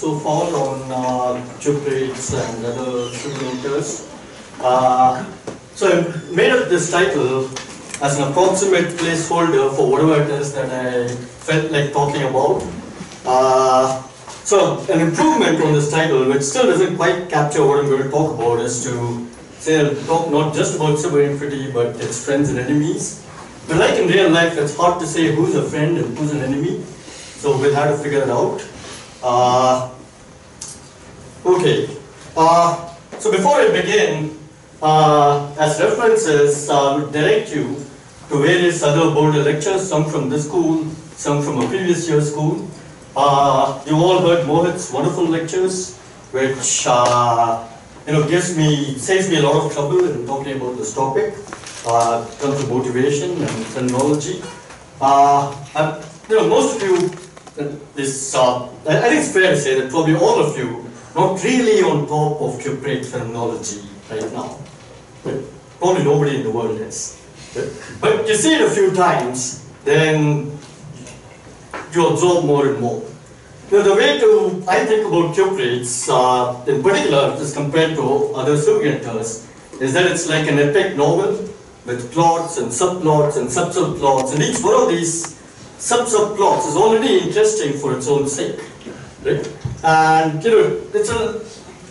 so far on cuprates and other simulators. So I made up this title as an approximate placeholder for whatever it is that I felt like talking about. So an improvement on this title, which still doesn't quite capture what I'm going to talk about, is to say I'll talk not just about cyber-infinity, but its friends and enemies. But like in real life, it's hard to say who's a friend and who's an enemy. So we'll have to figure it out. Okay. So before I begin, as references, I would direct you to various other Boulder lectures, some from this school, some from a previous year's school. You all heard Mohit's wonderful lectures, which saves me a lot of trouble in talking about this topic. In terms of motivation and terminology. Most of you, I think it's fair to say that probably all of you, not really on top of cuprate terminology right now. Probably nobody in the world is. But you see it a few times, then you absorb more and more. The way I think about cuprates, in particular, as compared to other supercomputers, is that it's like an epic novel with plots and subplots and sub-subplots, and each one of these sub-subplots is already interesting for its own sake, right? And you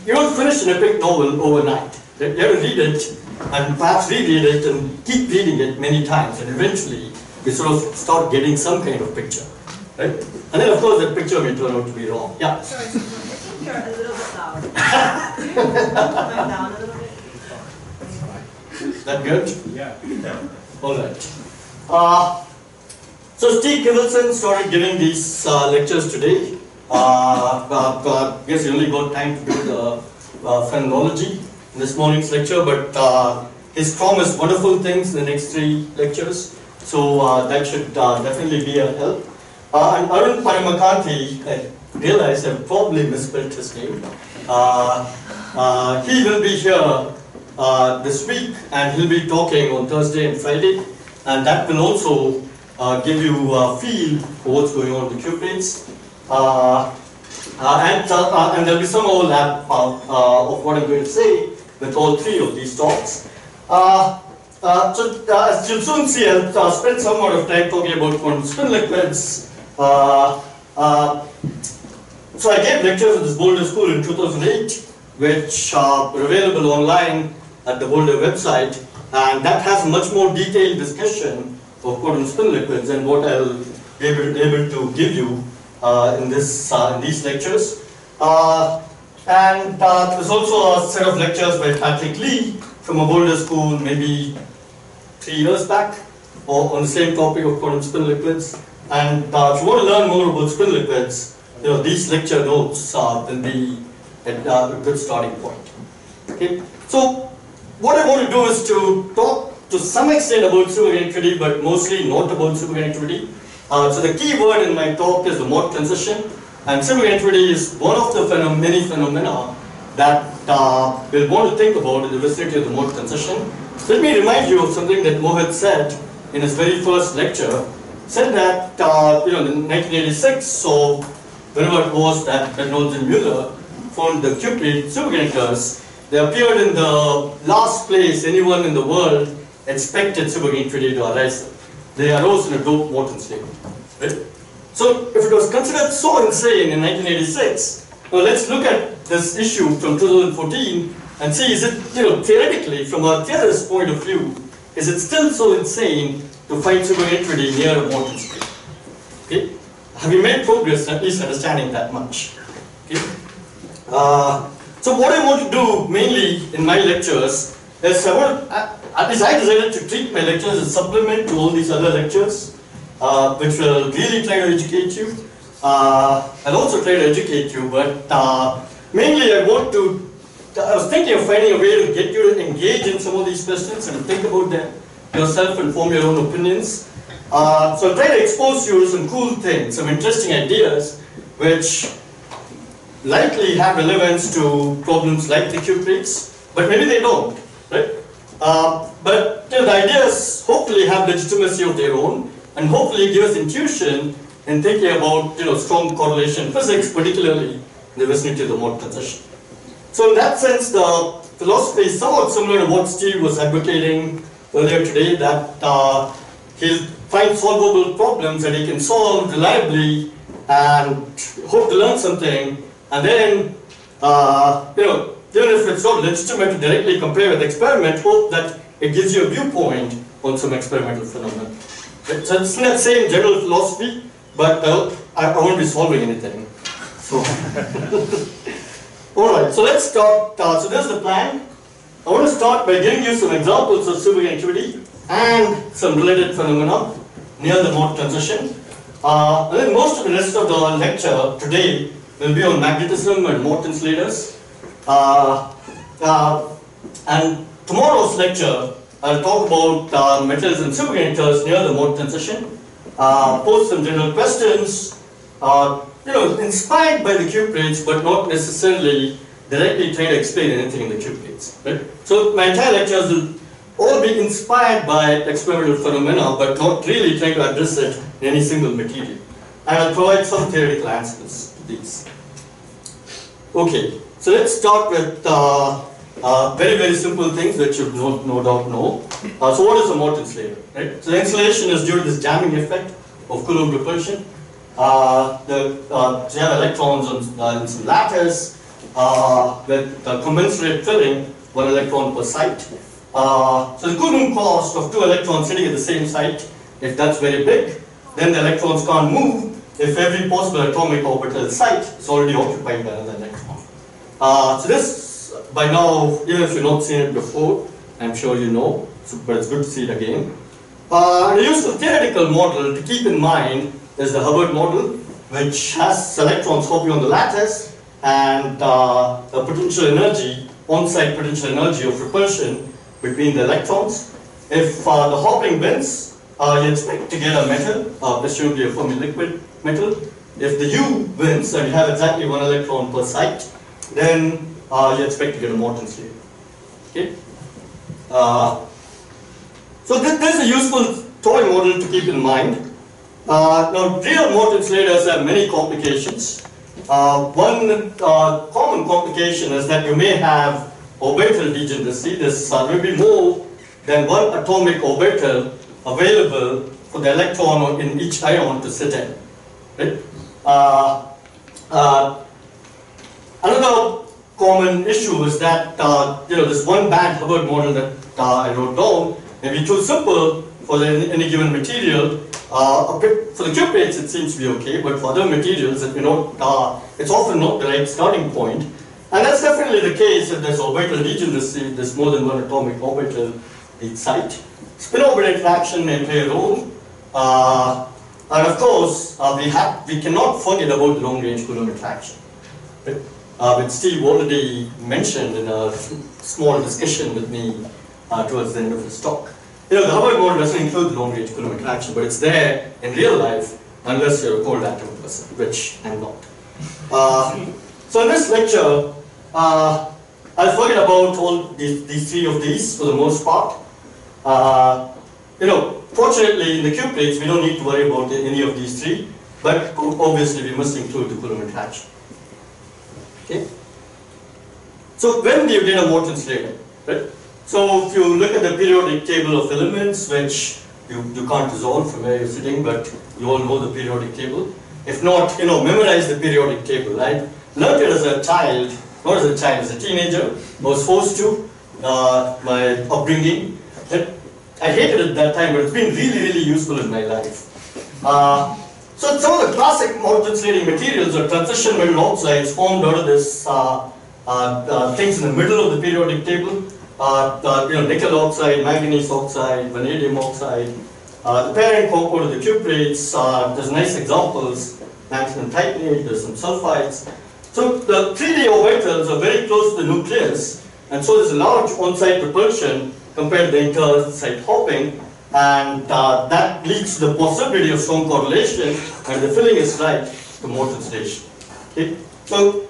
don't finish an epic novel overnight. You have to read it and perhaps reread it and keep reading it many times, and eventually you sort of start getting some kind of picture, right? And then of course that picture may turn out to be wrong. Yeah. Sorry, I think you're a little bit loud. Going down a little bit. Is that good? Yeah. All right. So Steve Kivelson started giving these lectures today. I guess he only got time to do the phenomenology in this morning's lecture, but he's promised wonderful things in the next 3 lectures. So that should definitely be a help. And Arun Paramakanti, I realize I've probably misspelled his name. He will be here this week, and he'll be talking on Thursday and Friday, and that will also give you a feel for what's going on with cuprates. And there'll be some overlap of what I'm going to say with all 3 of these talks. So as you'll soon see, I'll spend some amount of time talking about quantum spin liquids. So I gave lectures at this Boulder school in 2008, which are available online at the Boulder website, and that has much more detailed discussion of quantum spin liquids and what I'll be able to give you in these lectures. And there's also a set of lectures by Patrick Lee from a Boulder school maybe 3 years back on the same topic of quantum spin liquids. And if you want to learn more about spin liquids, these lecture notes will be a good starting point. Okay, so what I want to do is to talk to some extent about superconductivity, but mostly not about superconductivity. So the key word in my talk is the mode transition, and superconductivity is one of the many phenomena that we'll want to think about in the vicinity of the mode transition. So let me remind you of something that Mohit said in his very first lecture. Said that in 1986, so whenever it was that Reynolds and Mueller found the cuprate superconductors, they appeared in the last place anyone in the world expected superconductivity to arise. They arose in a doped Morton state. Right? So if it was considered so insane in 1986, well, let's look at this issue from 2014 and see, is it, theoretically, from a theorist's point of view, is it still so insane to find superconductivity near a Morton state? Okay? Have you made progress at least understanding that much? Okay? So what I want to do mainly in my lectures is at least I decided to treat my lectures as a supplement to all these other lectures, which will really try to educate you. I'll also try to educate you, but mainly I was thinking of finding a way to get you to engage in some of these questions and think about them yourself and form your own opinions. So I'll try to expose you to some cool things, some interesting ideas, which likely have relevance to problems like the cuprates, but maybe they don't, right? But the ideas hopefully have legitimacy of their own, and hopefully give us intuition in thinking about strong correlation physics, particularly in the vicinity of the mode transition. So in that sense, the philosophy is somewhat similar to what Steve was advocating earlier today, that he'll find solvable problems that he can solve reliably and hope to learn something, and then, even if it's not legitimate to directly compare with experiment, hope that it gives you a viewpoint on some experimental phenomenon. So it's in that same general philosophy, but I won't be solving anything. So, all right. So let's start. So this is the plan. I want to start by giving you some examples of superconductivity and some related phenomena near the mode transition. And then most of the rest of the lecture today will be on magnetism and mode insulators. And tomorrow's lecture, I'll talk about metals and superconductors near the mode transition, pose some general questions, inspired by the Q plates, but not necessarily directly trying to explain anything in the Q plates. Right? So my entire lectures will all be inspired by experimental phenomena, but not really trying to address it in any single material. And I'll provide some theoretical answers to these. Okay, so let's start with very, very simple things that you no doubt know. So what is a mode insulator? Right? So the insulation is due to this jamming effect of Coulomb repulsion. So you have electrons in some lattice with commensurate filling, 1 electron per site. So the Coulomb cost of 2 electrons sitting at the same site, if that's very big, then the electrons can't move if every possible atomic orbital site is already occupied by another electron. So this, by now, even if you've not seen it before, I'm sure you know, but it's good to see it again. A useful theoretical model to keep in mind is the Hubbard model, which has electrons hopping on the lattice and a potential energy, on-site potential energy of repulsion between the electrons. If the hopping wins, you expect to get a metal, presumably a fermi-liquid metal. If the U wins and you have exactly 1 electron per site, then you expect to get a mode insulator. Okay? So this is a useful toy model to keep in mind. Now, real mode insulators have many complications. One common complication is that you may have orbital degeneracy. There will be more than 1 atomic orbital available for the electron in each ion to sit in. Right? Another common issue is that this one band Hubbard model that I wrote down may be too simple for any given material. For the Q plates it seems to be okay, but for other materials it's often not the right starting point. And that's definitely the case if there's orbital degeneracy, there's more than 1 atomic orbital each site. Spin orbit interaction may play a role. And of course, we cannot forget about long range Coulomb interaction. Right? Which Steve already mentioned in a small discussion with me towards the end of his talk. The Hubbard model doesn't include long range Coulomb interaction, but it's there in real life unless you're a cold atom person, which I'm not. So in this lecture, I'll forget about all these 3 of these for the most part. Fortunately in the Q plates we don't need to worry about any of these 3, but obviously we must include the Coulomb interaction. Okay. So when do you get a mode insulator? Right? So if you look at the periodic table of elements, which you can't resolve from where you're sitting, but you all know the periodic table. If not, memorize the periodic table. I learned it as a child, not as a child, as a teenager. I was forced to, my upbringing. I hated it at that time, but it's been really, really useful in my life. So some of the classic mode insulating materials are transition metal oxides formed out of this things in the middle of the periodic table. Nickel oxide, manganese oxide, vanadium oxide. The parent compound of the Q plates, there's nice examples, tungsten titanate, there's some sulfides. So the 3D orbitals are very close to the nucleus, and so there's a large on-site propulsion compared to the inter-site hopping, and that leads to the possibility of strong correlation, and the filling is right to mode insulation. Okay? So,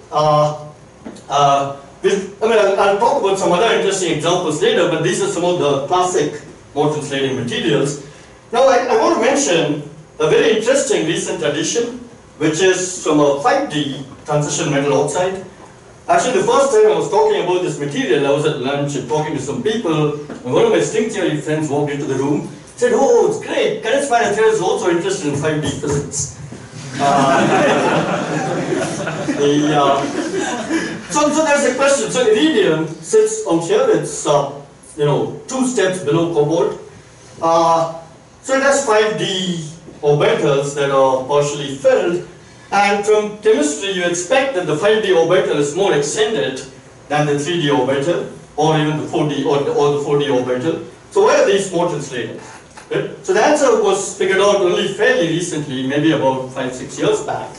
I'll talk about some other interesting examples later, but these are some of the classic mode insulating materials. Now, I want to mention a very interesting recent addition, which is from a 5D transition metal oxide. Actually, the first time I was talking about this material, I was at lunch and talking to some people, and one of my string theory friends walked into the room, said, "Oh, it's great, Coherence is also interested in 5D physics." So there's a question. So iridium sits out here. It's 2 steps below cobalt. So it has 5D orbitals that are partially filled. And from chemistry, you expect that the 5D orbital is more extended than the 3D orbital, or even the 4D or the 4D orbital. So why are these more insulated? Right? So the answer was figured out only fairly recently, maybe about 5-6 years back,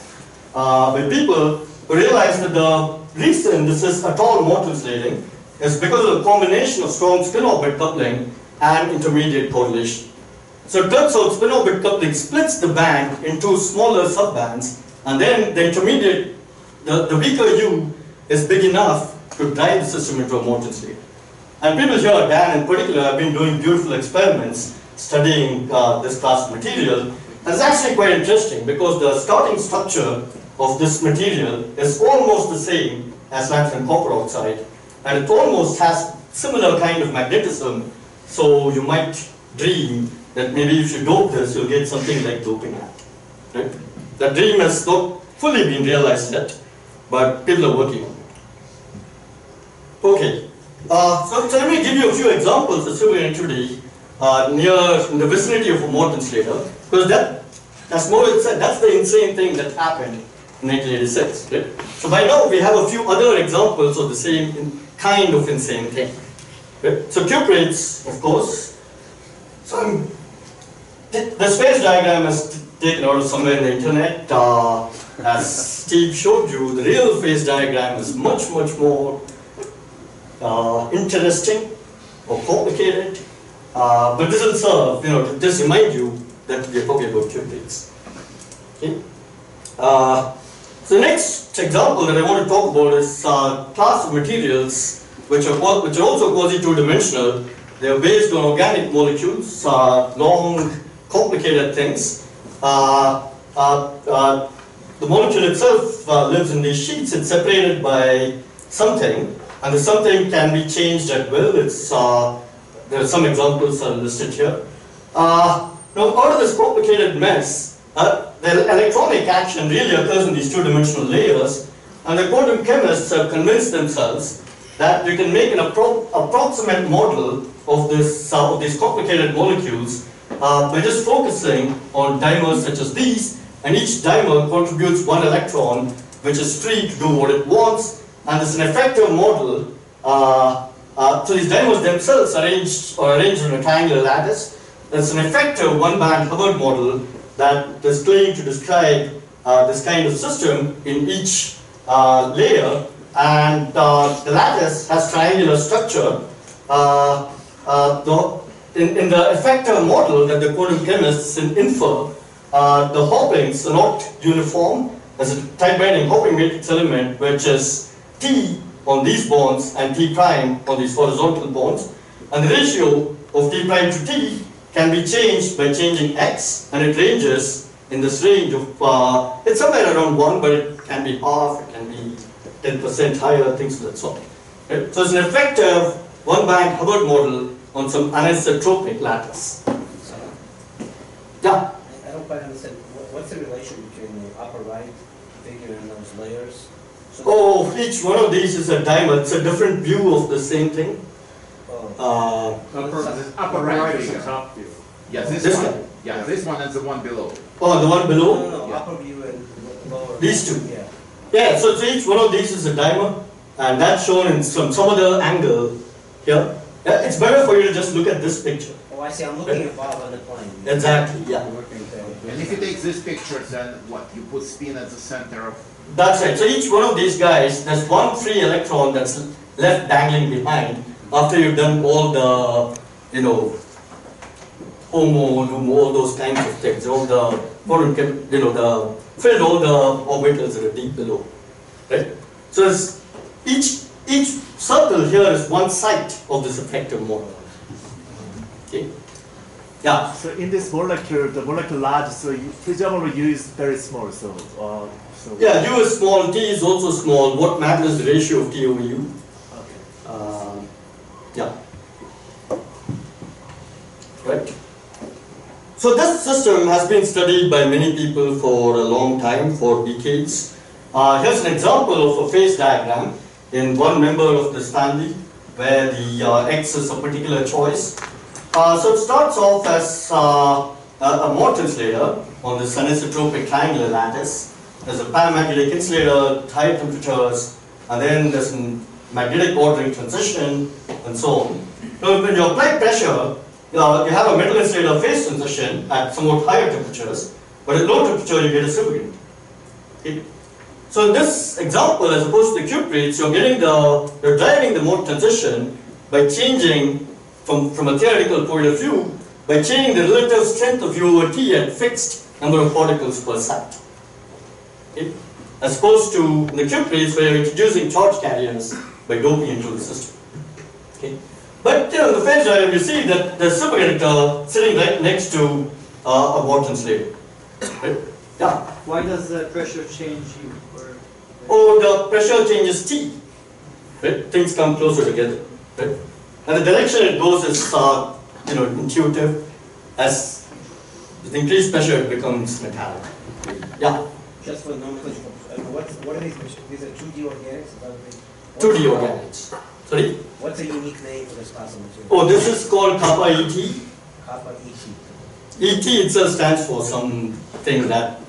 by people who realized that the reason this is at all more insulating is because of the combination of strong spin-orbit coupling and intermediate correlation. So it turns out spin-orbit coupling splits the band into smaller subbands, and then the intermediate, the weaker U is big enough to drive the system into a molten state. And people here, Dan in particular, have been doing beautiful experiments studying this class of material. And it's actually quite interesting because the starting structure of this material is almost the same as lanthanum copper oxide, and it almost has similar kind of magnetism. So you might dream that maybe if you dope this, you'll get something like doping at. Right? The dream has not fully been realized yet, but people are working on it. Okay, so let me give you a few examples of silver entity in the vicinity of a molten insulator, because that's the insane thing that happened in 1986. Right? So by now we have a few other examples of the same kind of insane thing. Right? So cuprates, of course. So the phase diagram is taken out of somewhere in the internet. As Steve showed you, the real phase diagram is much more interesting or complicated. But this will serve, to just remind you that we are talking about cuprates. Okay. So the next example that I want to talk about is a class of materials which are also quasi-two-dimensional. They are based on organic molecules, long, complicated things. The molecule itself lives in these sheets. It's separated by something, and the something can be changed at will. There are some examples listed here. Now, out of this complicated mess, the electronic action really occurs in these two-dimensional layers, and the quantum chemists have convinced themselves that you can make an approximate model of these complicated molecules by just focusing on dimers such as these, and each dimer contributes 1 electron, which is free to do what it wants, and it's an effective model. So these dimers themselves are arranged in a triangular lattice. It's an effective 1-band Hubbard model that is claimed to describe this kind of system in each layer, and the lattice has triangular structure. In the effective model that the quantum chemists infer, the hoppings are not uniform. There's a tight-binding hopping matrix element, which is T on these bonds and T prime on these horizontal bonds. And the ratio of T prime to T can be changed by changing X, and it ranges in this range of, it's somewhere around 1, but it can be half, it can be 10% higher, things of that sort. Right? So it's an effective 1-band Hubbard model on some anisotropic lattice. Yeah? I don't quite understand. What's the relation between the upper right figure and those layers? So each one of these is a dimer. It's a different view of the same thing. Upper right is the top view. Yeah, this This one. one? Yeah, this one and the one below. Oh, the one below? No, Yeah. upper view and lower. These two. Yeah. Yeah, so each one of these is a dimer, and that's shown in some other angle here. Yeah, it's better for you to just look at this picture. Oh, I see. I'm looking above on the plane. Exactly, yeah. And if you take this picture, then what? You put spin at the center of... That's right. So each one of these guys, there's one free electron that's left dangling behind after you've done all the, all those kinds of things, all the, filled all the orbitals that are deep below, right? So each circle here is one site of this effective model. Okay. Yeah. So in this molecule, the molecule large, so you presumably U is very small. So Yeah, U is small, T is also small. What matters is the ratio of T over U. Okay. Yeah. Right. So this system has been studied by many people for a long time, for decades. Here's an example of a phase diagram in one member of this family where the X is a particular choice. So it starts off as a Morton's layer on this anisotropic triangular lattice. There's a paramagnetic insulator, high temperatures, and then there's a magnetic ordering transition, and so on. So when you apply pressure, you have a metal insulator phase transition at somewhat higher temperatures, but at low temperature you get a superconductor. Okay. So in this example, as opposed to the cuprates, you're driving the mode transition by changing from a theoretical point of view, by changing the relative strength of U over T at fixed number of particles per site. Okay. As opposed to in the cuprates where you're introducing charge carriers by doping into the system. Okay. But in the phase diagram, you see that the superconductor sitting right next to a Morton's layer. Right? Yeah. Why does the pressure change U? Oh, the pressure changes T. Right? Things come closer together. Right? And the direction it goes is intuitive. As with increased pressure, it becomes metallic. Yeah. Just for nomenclature, what are these? These are 2D organics? 2D organics. Sorry? What's a unique name for this class of material? Oh, this is called kappa ET. Kappa ET. ET itself stands for something that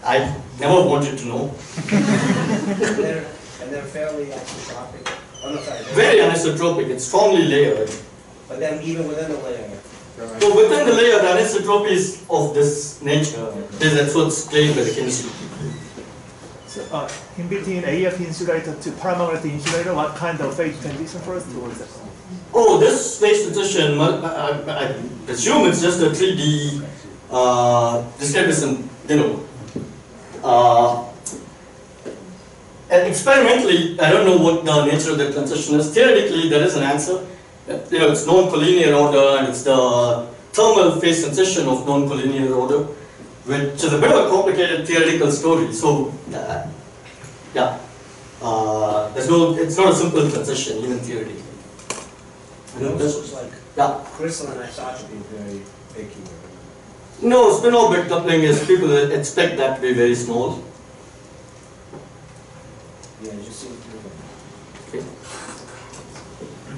I never wanted to know. and they're fairly isotropic. Oh, no, sorry. Very anisotropic. It's strongly layered. But then even within the layer. So within the layer, the anisotropy is of this nature. That's what's claimed by the chemistry. So in between AF insulator to paramagnetic insulator, what kind of phase transition first towards that? Oh, this phase transition, I presume it's just a 3D distribution, and experimentally, I don't know what the nature of the transition is. Theoretically, there is an answer. It's non-collinear order, and it's the thermal phase transition of non-collinear order, which is a bit of a complicated theoretical story. So, yeah, it's not a simple transition, even theoretically. This looks like crystalline isotropy is very big here. No, spin-orbit coupling is people expect that to be very small. Yeah, you just see. Okay.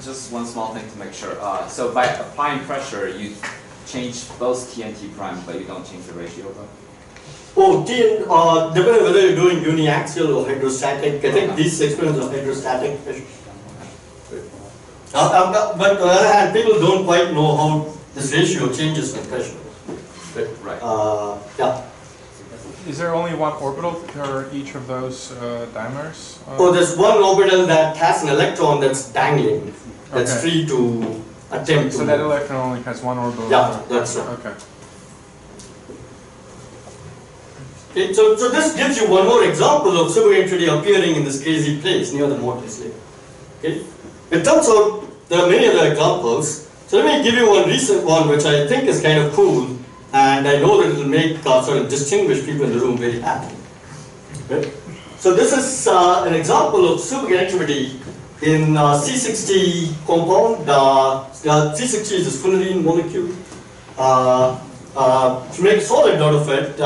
Just one small thing to make sure. So by applying pressure, you change both T and T prime, but you don't change the ratio of them? Oh, depending whether you're doing uniaxial or hydrostatic. I think these experiments are hydrostatic. But on the other hand, people don't quite know how this ratio changes with pressure. Right. Yeah. Is there only one orbital for each of those dimers? Oh, there's one orbital that has an electron that's dangling. That's free to attempt to. So that electron only has one orbital? Yeah, that's right. Okay. Okay, so this gives you one more example of superconductivity appearing in this crazy place near the Morton's layer. Okay? It turns out there are many other examples. So let me give you one recent one which I think is kind of cool, and I know that it will make sort of distinguished people in the room very happy. Okay? So this is an example of superconductivity in C60 compound. C60 is a fullerene molecule. To make a solid out of it,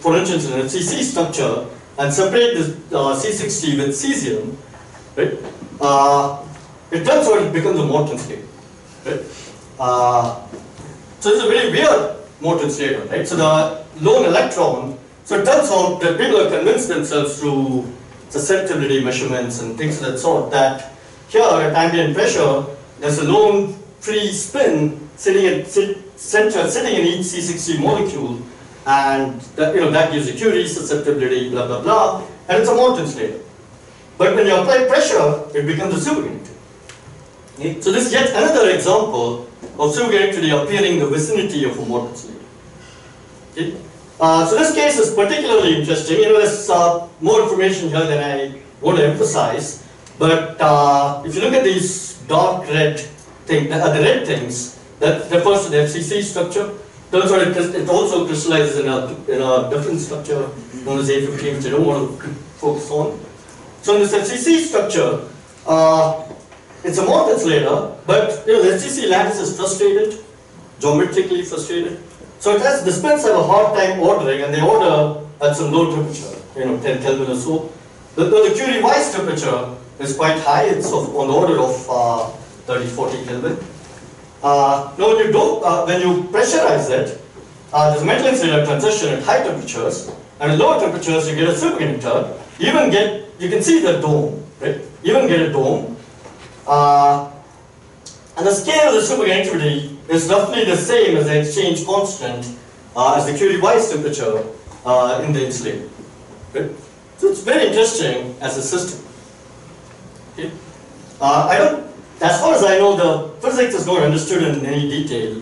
for instance, in a CC structure, and separate this C60 with cesium, right? It turns out it becomes a Morton's layer, right? So it's a very weird Morton's layer, right? So the lone electron. So it turns out that people have convinced themselves through susceptibility measurements and things of that sort that here at ambient pressure, there's a lone free spin sitting in each C60 molecule, and that gives you Curie susceptibility, blah blah blah, and it's a Morton's layer. But when you apply pressure, it becomes a superconductor. Okay? So this is yet another example of superconductivity appearing in the vicinity of a Morton's layer. Okay? So this case is particularly interesting. There's more information here than I want to emphasize. But if you look at these dark red things, the red things, that refers to the FCC structure. Turns out it also crystallizes in a different structure known as A15, which I don't want to focus on. So in this FCC structure, it's a Morton's layer, but the FCC lattice is frustrated, geometrically frustrated. So it has, the spins have a hard time ordering, and they order at some low temperature, 10 Kelvin or so. The Curie-Weiss temperature is quite high, it's on the order of 30-40 Kelvin. Now when you pressurize it, there's a metal insulator transition at high temperatures, and at lower temperatures you get a superconductor. You can see the dome, right? You even get a dome. And the scale of the superconductivity is roughly the same as the exchange constant as the Curie-Weiss temperature in the insulator. Right? So it's very interesting as a system. Okay? As far as I know, the physics is not understood in any detail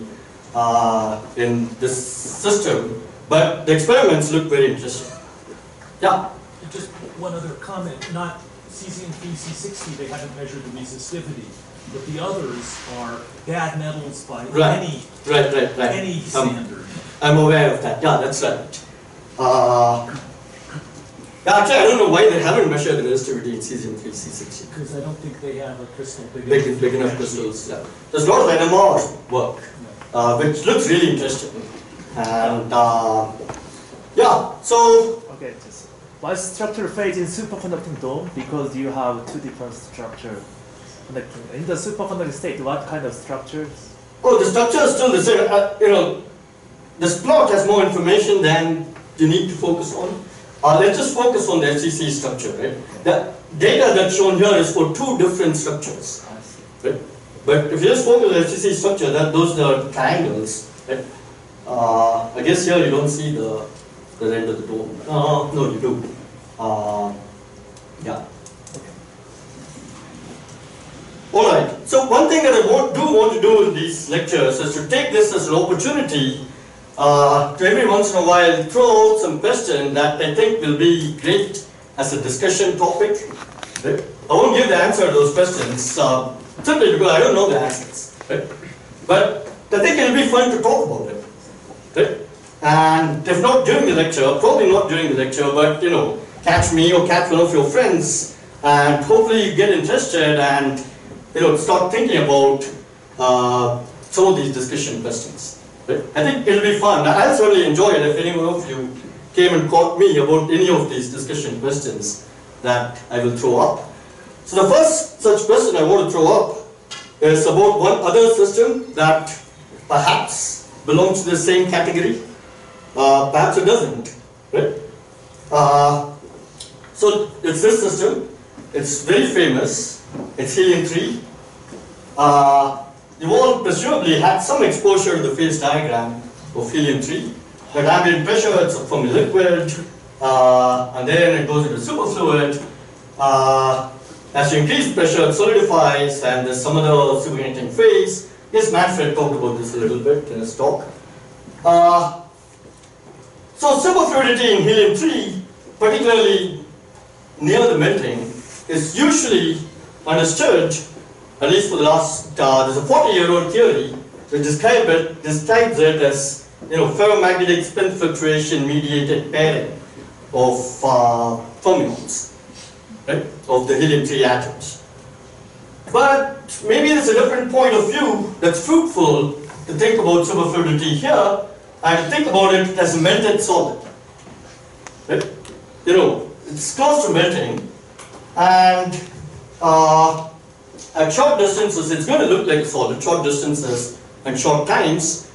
in this system, but the experiments look very interesting. Yeah? Just one other comment, not cesium-3, C60, they haven't measured the resistivity, but the others are bad metals by any standard. I'm aware of that, yeah, that's right. Actually, I don't know why they haven't measured the resistivity in cesium-3, C60. Because I don't think they have a crystal big enough crystals, yeah. There's a lot of NMR work, which looks really interesting. And yeah, so... Okay, why structure fades in superconducting dome? Because you have two different structures connecting. In the superconducting state, what kind of structures? Oh, the structure is still the same. This plot has more information than you need to focus on. Let's just focus on the FCC structure, right? The data that's shown here is for two different structures, right? But if you just focus on the FCC structure, those are triangles, right? I guess here you don't see the end of the dome. No, you do. Yeah. All right. So one thing that I do want to do in these lectures is to take this as an opportunity to every once in a while throw out some question that I think will be great as a discussion topic. Right? I won't give the answer to those questions simply because I don't know the answers. Right? But I think it'll be fun to talk about it. Right? And if not during the lecture, probably not during the lecture, but catch me or catch one of your friends, and hopefully you get interested and start thinking about some of these discussion questions. Right? I think it'll be fun. I'll certainly enjoy it if any one of you came and caught me about any of these discussion questions that I will throw up. So the first such question I want to throw up is about one other system that perhaps belongs to the same category. Perhaps it doesn't. Right? So it's this system. It's very famous. It's helium-3. You've all presumably had some exposure to the phase diagram of helium-3. At ambient pressure, it's from a liquid, and then it goes into superfluid. As you increase pressure, it solidifies, and there's some other superconducting phase. Yes, Manfred talked about this a little bit in his talk. So superfluidity in helium-3, particularly near the melting, is usually understood, at least for the last, there's a 40-year-old theory which describes it as ferromagnetic spin fluctuation mediated pairing of fermions, right, of the helium-3 atoms. But maybe there's a different point of view that's fruitful to think about superfluidity here and think about it as a melted solid. Right? It's close to melting, and at short distances, it's going to look like a solid. Short distances and short times,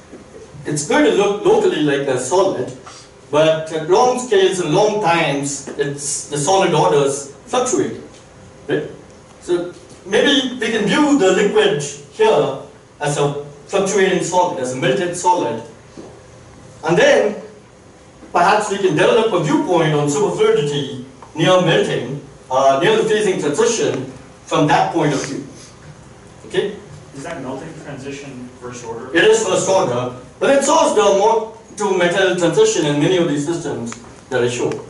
it's going to look locally like a solid, but at long scales and long times, the solid orders fluctuate. Right? So maybe we can view the liquid here as a fluctuating solid, as a melted solid, and then perhaps we can develop a viewpoint on superfluidity near melting, near the phasing transition from that point of view. Okay? Is that melting transition first order? It is first order, but it shows the more to metal transition in many of these systems that I showed.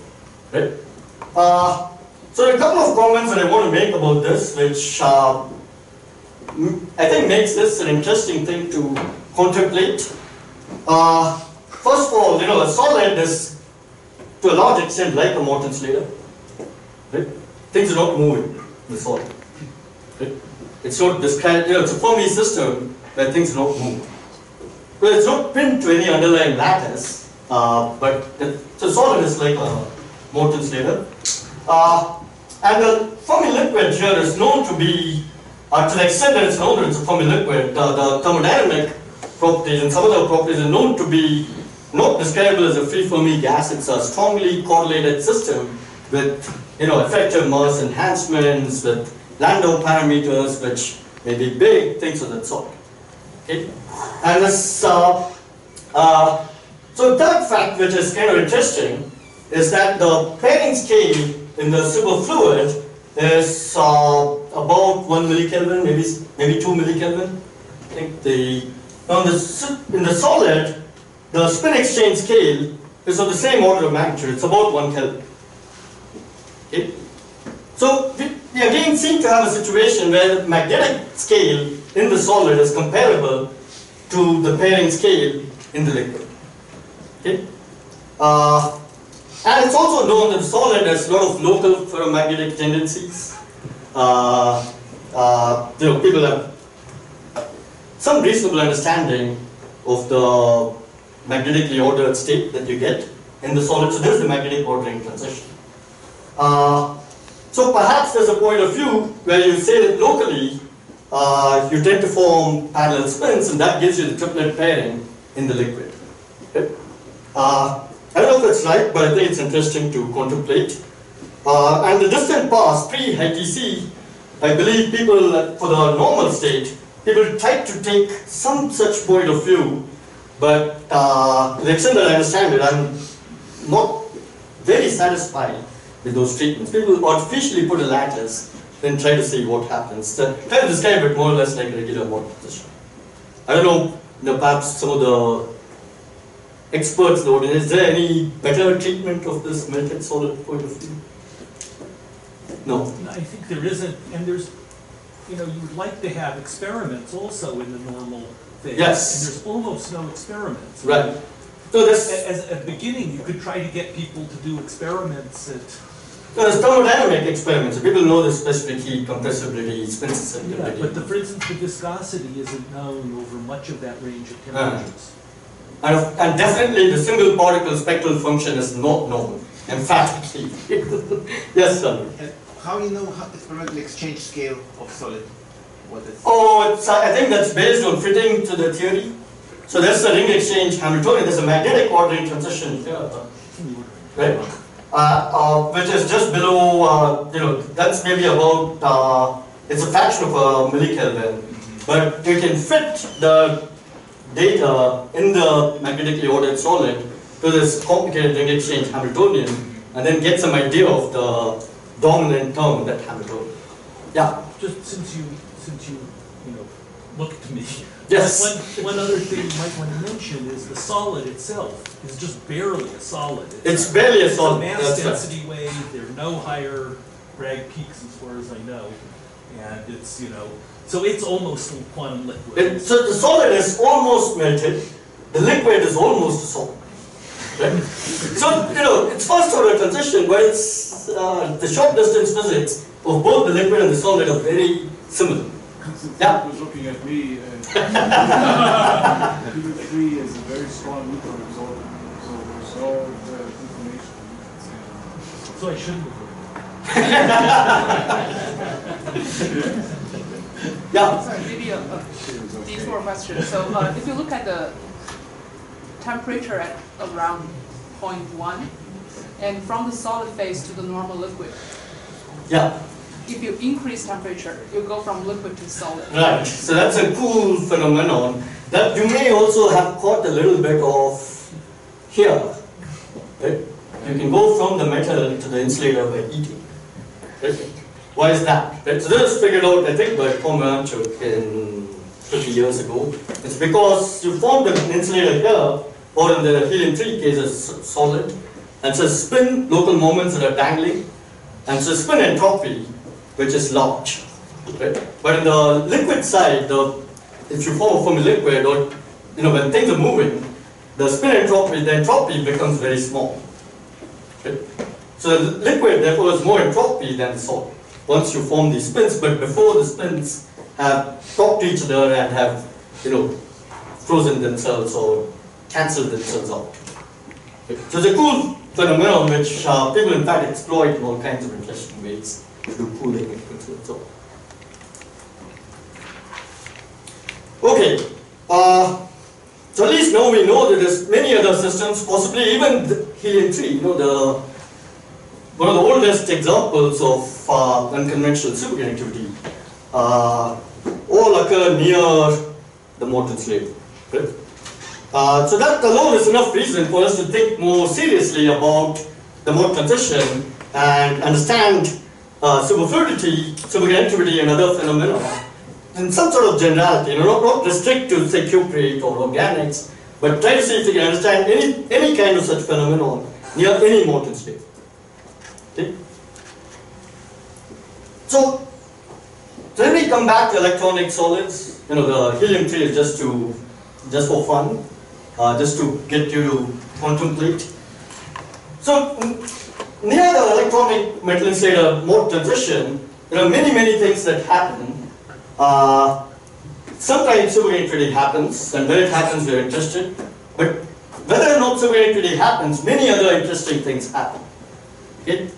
Right? So a couple of comments that I want to make about this, which I think makes this an interesting thing to contemplate. First of all, a solid is to a large extent like a molten Slater. Right? Things are not moving in the solid. Right? It's not described, it's a Fermi system where things are not moving. So it's not pinned to any underlying lattice, but so solid is like a molten Slater. And the Fermi liquid here is known to be, to the extent that it's known that it's a Fermi liquid, the thermodynamic properties and some other properties are known to be not describable as a free Fermi gas. It's a strongly correlated system with effective mass enhancements, with Landau parameters which may be big, things of that sort. Okay? And this, so third fact which is kind of interesting is that the pairing scale in the superfluid is about 1 millikelvin, maybe 2 millikelvin. I think in the solid, the spin exchange scale is of the same order of magnitude. It's about 1 Kelvin. Okay? So we again seem to have a situation where the magnetic scale in the solid is comparable to the pairing scale in the liquid. Okay? And it's also known that the solid has a lot of local ferromagnetic tendencies. People have some reasonable understanding of the magnetically ordered state that you get in the solid. So this is the magnetic ordering transition. So perhaps there's a point of view where you say that locally you tend to form parallel spins, and that gives you the triplet pairing in the liquid. Okay? I don't know if it's right, but I think it's interesting to contemplate. And the distant past, pre-ITC, I believe people, for the normal state, people tried to take some such point of view, but to the extent that I understand it, I'm not very satisfied with those treatments. People artificially put a lattice, then try to see what happens. Try to describe it more or less like a regular mode position. I don't know, perhaps some of the experts know, is there any better treatment of this melted solid point of view? No. I think there isn't, and there's, you would like to have experiments also in the normal phase. Yes. And there's almost no experiments. Right. So this, as a beginning, you could try to get people to do experiments at. So there's thermodynamic experiments. People know the specific heat, compressibility, spin susceptibility. Yeah, but for instance, the viscosity isn't known over much of that range of temperatures. And definitely the single particle spectral function is not known, emphatically. Yes, sir. And how you know how experimental exchange scale of solid? What is? Oh, I think that's based on fitting to the theory. So there's a ring exchange Hamiltonian. There's a magnetic ordering transition here, right? Which is just below. That's maybe about. It's a fraction of a millikelvin, but you can fit the data in the magnetically ordered solid to this complicated ring exchange Hamiltonian, and then get some idea of the dominant term in that Hamiltonian. Yeah. Just since you look to me. Yes. One other thing you might want to mention is the solid itself is just barely a solid. It's barely a solid. It's a mass That's density right. wave. There are no higher Bragg peaks as far as I know, and it's so it's almost a quantum liquid. So the solid is almost melted. The liquid is almost a solid. Right? So it's first order transition, but it's the short distance physics of both the liquid and the solid are very similar. Yeah. Was looking at me, and 3 is a very strong neutron absorber, so there's no information. So I shouldn't have. Yeah. Sorry, maybe a detour question. So if you look at the temperature at around 0.1, and from the solid phase to the normal liquid. Yeah. If you increase temperature, you go from liquid to solid. Right. So that's a cool phenomenon that you may also have caught a little bit of here. Right? You can go from the metal to the insulator by heating. Right? Why is that? Right? So this was figured out, I think, by Pomeranchuk in 50 years ago. It's because you formed an insulator here, or in the helium-3 case, a solid, and so spin local moments that are dangling, and so spin entropy, which is large. Right? But in the liquid side, if you form a Fermi liquid, or when things are moving, the spin entropy, the entropy becomes very small. Okay? So the liquid therefore has more entropy than the solid once you form these spins, but before the spins have talked to each other and have frozen themselves or cancelled themselves out. Okay? So it's a cool phenomenon which people in fact exploit in all kinds of interesting ways to do cooling and things like so. Okay, so at least now we know that there's many other systems, possibly even the helium-3, one of the oldest examples of unconventional superconductivity, all occur near the molten slave. Right? So that alone is enough reason for us to think more seriously about the mode transition and understand superfluidity, superconductivity, and other phenomena in some sort of generality, not restrict to say cuprate or organics, but try to see if we can understand any kind of such phenomenon near any molten state. Okay? So when we come back to electronic solids, the helium-3 is just for fun, just to get you to contemplate. So near the electronic metal insulator mode transition, there are many things that happen. Sometimes superconductivity happens, and when it happens, we're interested. But whether or not superconductivity happens, many other interesting things happen. Okay?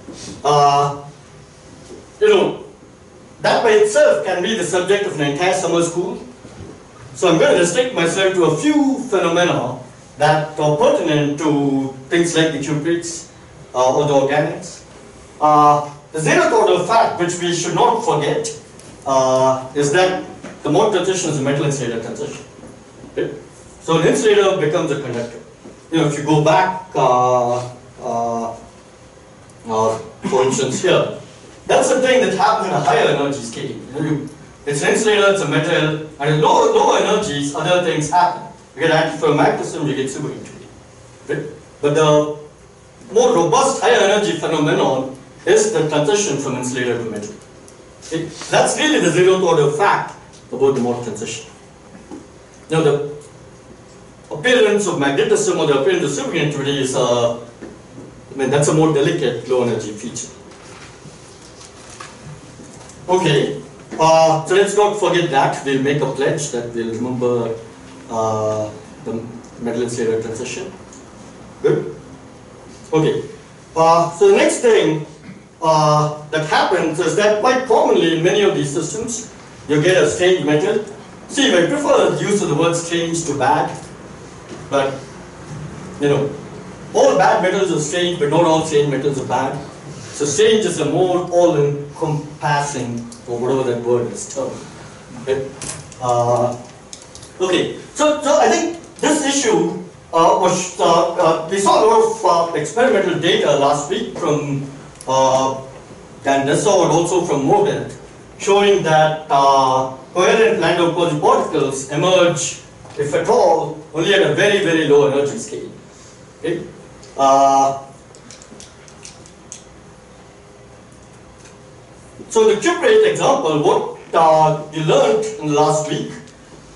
That by itself can be the subject of an entire summer school. So I'm going to restrict myself to a few phenomena that are pertinent to things like the cuprates or the organics. The zeroth order fact, which we should not forget, is that the mode transition is a metal insulator transition. Okay? So an insulator becomes a conductor. If you go back, for instance here, that's the thing that happens in a higher energy scale. It's an insulator, it's a metal, and at lower energies, other things happen. You get antiferromagnetism, you get superconductivity. Right? But the more robust higher energy phenomenon is the transition from insulator to metal. That's really the zeroth order fact about the mode transition. Now the appearance of magnetism or the appearance of superconductivity is that's a more delicate low energy feature. Okay, so let's not forget that. We'll make a pledge that we'll remember the metal insulator transition. Good? Okay, so the next thing that happens is that quite commonly in many of these systems, you get a strange metal. See, I prefer the use of the word strange to bad, but all bad metals are strange, but not all strange metals are bad. So strange is a more all-encompassing, or whatever that word is termed. Okay, okay. So I think this issue was, we saw a lot of experimental data last week from Dan Dessau and also from Mohill, showing that coherent Landau quasiparticles emerge, if at all, only at a very low energy scale. Okay? So the cuprate example, what you learned in the last week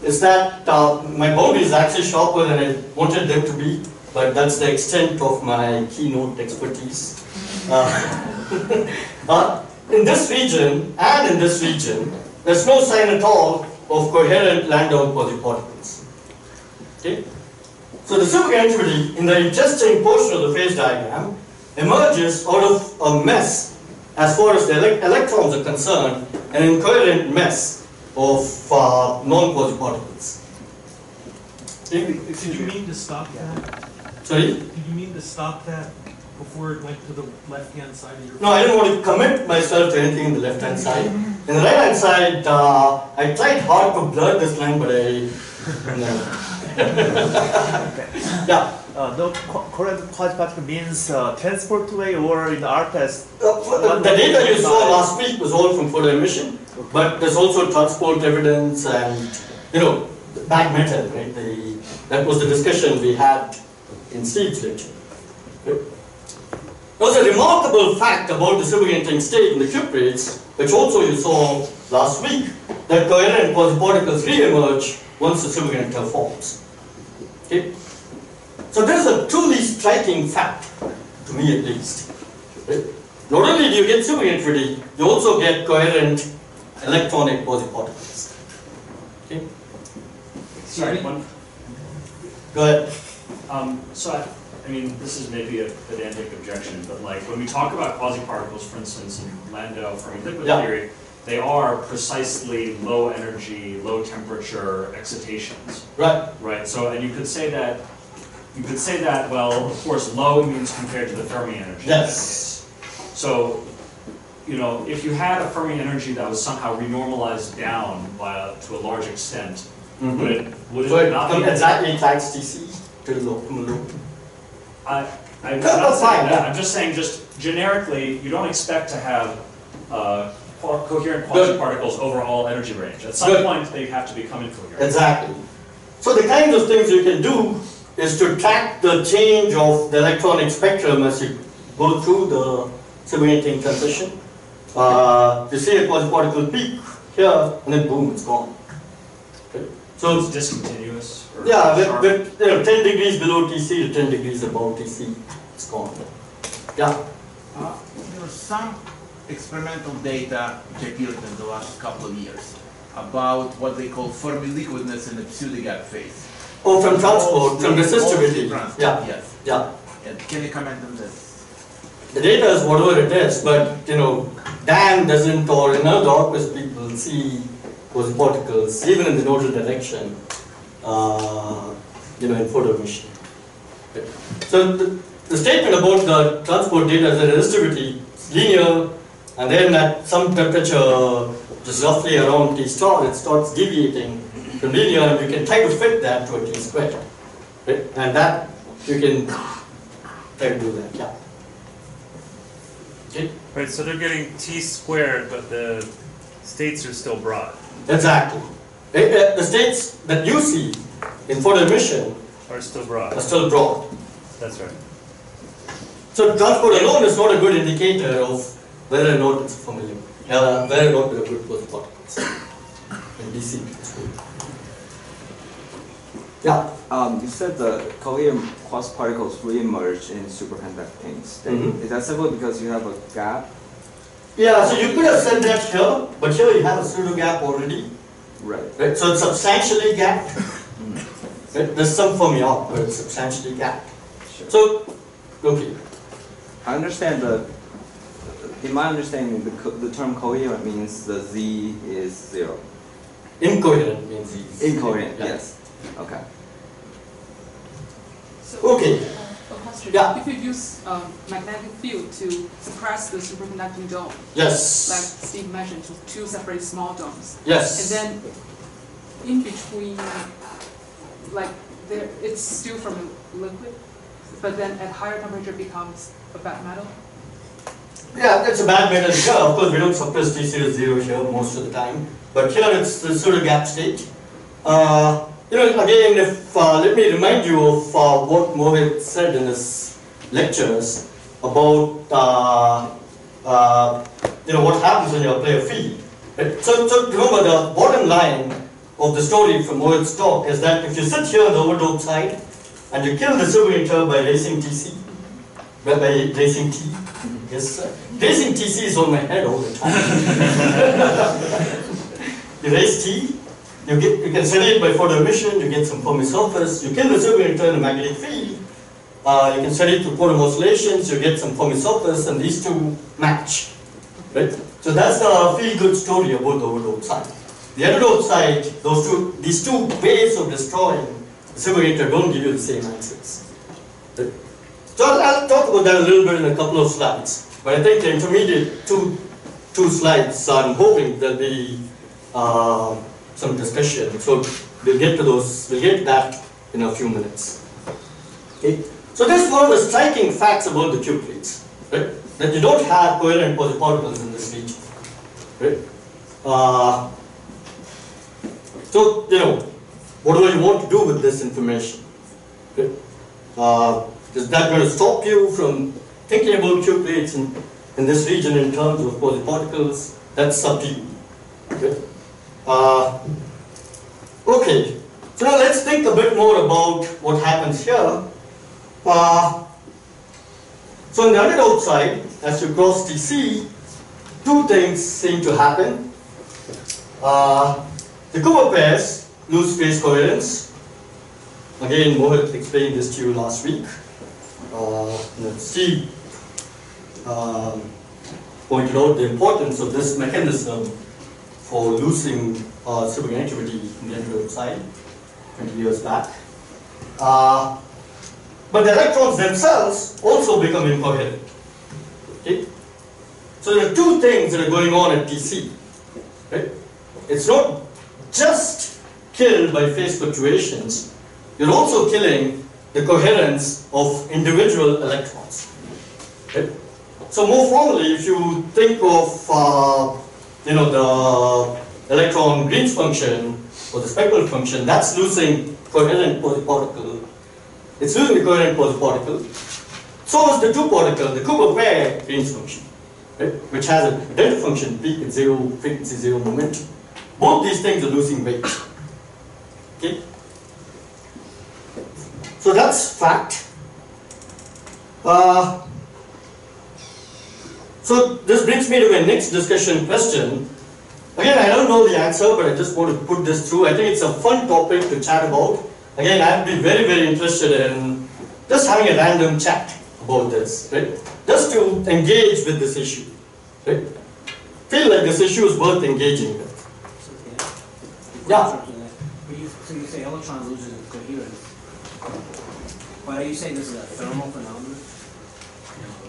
is that my boundary is actually sharper than I wanted them to be, but that's the extent of my keynote expertise. In this region and in this region, there's no sign at all of coherent Landau quasiparticles. Okay? So the superconductivity in the interesting portion of the phase diagram emerges out of a mess as far as the electrons are concerned, an incoherent mess of non-quasiparticles. Did you mean to stop that? Sorry? Did you mean to stop that before it went to the left-hand side of your... No, I didn't want to commit myself to anything in the left-hand side. In the right-hand side, I tried hard to blur this line, but yeah. No coherent quasiparticle means transport way, or in the R test? The data you saw last week was all from photo emission, but there's also transport evidence and, bad metal, right? That was the discussion we had in Steve's lecture. Okay. There was a remarkable fact about the superconducting state in the cuprates, which also you saw last week, that coherent quasiparticles re-emerge once the superconductor forms. Okay? So this is a truly striking fact, to me at least. Right? Not only do you get superconductivity, you also get coherent electronic quasiparticles. Okay? Sorry, one. Go ahead. So I mean, this is maybe a pedantic objection, but like when we talk about quasiparticles, for instance, in Landau Fermi liquid theory, they are precisely low energy, low temperature excitations. Right. Right. So, and you could say that. Well, of course, low means compared to the Fermi energy. Yes. So, you know, if you had a Fermi energy that was somehow renormalized down to a large extent, would it not be exactly times TC to the optimal loop? I'm not saying that. I'm just saying, just generically, you don't expect to have coherent quasiparticles over all energy range. At some point, they have to become incoherent. Exactly. So the kinds of things you can do is to track the change of the electronic spectrum as you go through the superconducting transition. You see a quasiparticle peak here, and then boom, it's gone. Okay. So it's discontinuous? Or yeah, with 10 degrees below TC to 10 degrees above TC, it's gone. Yeah? There was some experimental data which appeared in the last couple of years about what they call Fermi liquidness in the pseudo-gap phase. Oh, from transport, from resistivity. Yeah. Yes. Yeah. And can you comment on this? The data is whatever it is, but you know, Dan doesn't, or in other Dorquist people see quasiparticles even in the nodal direction, you know, in photo emission. Okay. So the statement about the transport data is that resistivity is linear, and then at some temperature, just roughly around T star, it starts deviating from linear, and you can try to fit that to a T squared. Right? And that you can try to do that, yeah. Okay. Right, so they're getting T squared, but the states are still broad. Exactly. The states that you see in photo emission are still broad. That's right. So transport alone is not a good indicator of whether or not it's familiar, whether or not there are good quasiparticles in DC. Yeah. You said the coherent quasiparticles reemerge in superconducting state. Is that simply because you have a gap? Yeah, so you could have said that here, but here you have a pseudo gap already. Right. Right? So it's substantially gapped. Right? There's some Fermi out, but it's substantially gapped. Sure. So, okay. I understand in my understanding, the term coherent means the Z is 0. Incoherent means Z is Incoherent, yeah. yes. Okay. So, okay. A question. Yeah. If you use magnetic field to suppress the superconducting dome, yes, like Steve mentioned, to two separate small domes. Yes. And then in between, like it's still from a liquid, but then at higher temperature becomes a bad metal. Yeah, it's a bad metal here. Of course, we don't suppress T0 0 here most of the time, but here it's the pseudo gap state. You know, again, if let me remind you of what Mohit said in his lectures about you know, what happens when you apply a field. Right? So remember, the bottom line of the story from Mohit's talk is that if you sit here on the overdoped side and you kill the superconductor by raising TC, by raising T, yes, sir. Raising TC is on my head all the time. You raise T. You can study it by photo emission, you get some Fermi surface, you kill the superconductor in a magnetic field, you can study it through quantum oscillations, you get some Fermi surface, and these two match. Right? So that's the feel-good story about the overdoped side. The underdoped side, these two ways of destroying the superconductor don't give you the same answers. Right? So I'll talk about that a little bit in a couple of slides, but I think the intermediate two slides, I'm hoping there'll be some discussion. So we'll get to that in a few minutes. Okay. So this is one of the striking facts about the Q plates, right? That you don't have coherent quasiparticles in this region, right? So you know, whatever you want to do with this information, right? Is that going to stop you from thinking about Q plates in this region in terms of quasiparticles? That's up to you. Okay. Okay, So now let's think a bit more about what happens here. So on the underdog side, as you cross TC, two things seem to happen. The Cooper pairs lose phase coherence. Again, Mohit explained this to you last week. Steve pointed out the importance of this mechanism for losing superconductivity in the underdog side 20 years back. But the electrons themselves also become incoherent. Okay? So there are two things that are going on at TC. Right? It's not just killed by phase fluctuations, you're also killing the coherence of individual electrons. Right? So more formally, if you think of the electron Green's function or the spectral function, that's losing coherent quasi-particle. It's losing the coherent quasi-particle. So is the two particle, the Cooper pair Green's function, right? Which has a delta function peak at zero frequency, zero moment. Both these things are losing weight. Okay? So that's fact. So this brings me to my next discussion question. Again, I don't know the answer, but I just want to put this through. I think it's a fun topic to chat about. Again, I'd be very, very interested in just having a random chat about this, right? Just to engage with this issue, right? Feel like this issue is worth engaging with. Yeah. So you say electron loses its coherence. Why are you saying this is a thermal phenomenon?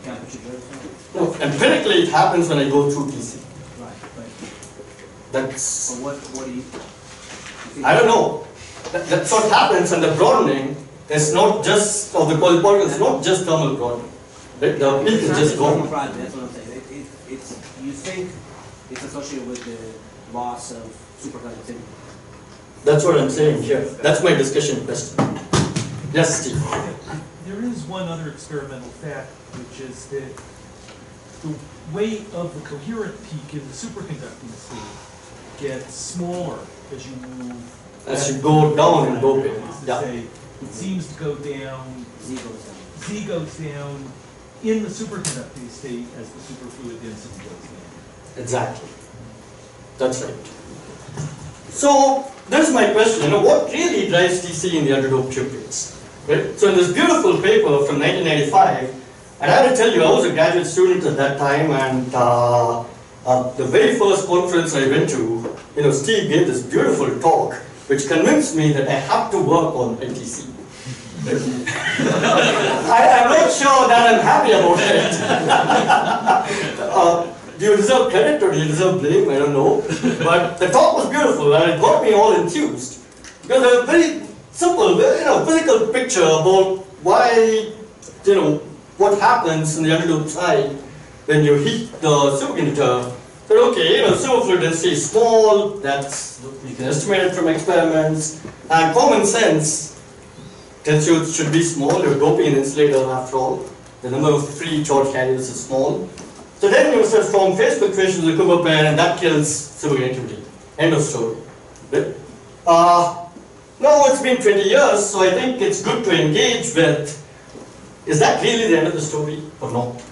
Temperature driven? No, empirically it happens when I go through TC. Right, but that's. But what do you? I don't know. That's what happens, and the broadening is not just of the quasi-particle. It's not just thermal broadening. Right? The peak is just gone. That's what I'm saying. It's you think it's associated with the loss of superconductivity. That's what I'm saying here. That's my discussion question. Yes, Steve. There is one other experimental fact, which is that the weight of the coherent peak in the superconducting state gets smaller as you move. As you go down in doping. Yeah. It seems to go down. Z goes down in the superconducting state as the superfluid density goes down. Exactly. That's right. So this is my question. What really drives TC in the underdoped chiplates? Right? So in this beautiful paper from 1995, and I have to tell you, I was a graduate student at that time, and the very first conference I went to, Steve gave this beautiful talk, which convinced me that I have to work on ITC. I'm not sure that I'm happy about it. Do you deserve credit or do you deserve blame? I don't know. But the talk was beautiful and it got me all enthused. Because there's a very simple, physical picture about why, what happens in the underdoped side when you heat the superconductor. But okay, superfluid density is small, that's, you can estimate it from experiments, and common sense tells you it should be small. You're doping an insulator after all. The number of free charge carriers is small. So then you start from phase fluctuations of the Cooper pair, and that kills superconductivity. End of story. Right? Now it's been 20 years, so I think it's good to engage with, is that really the end of the story or not?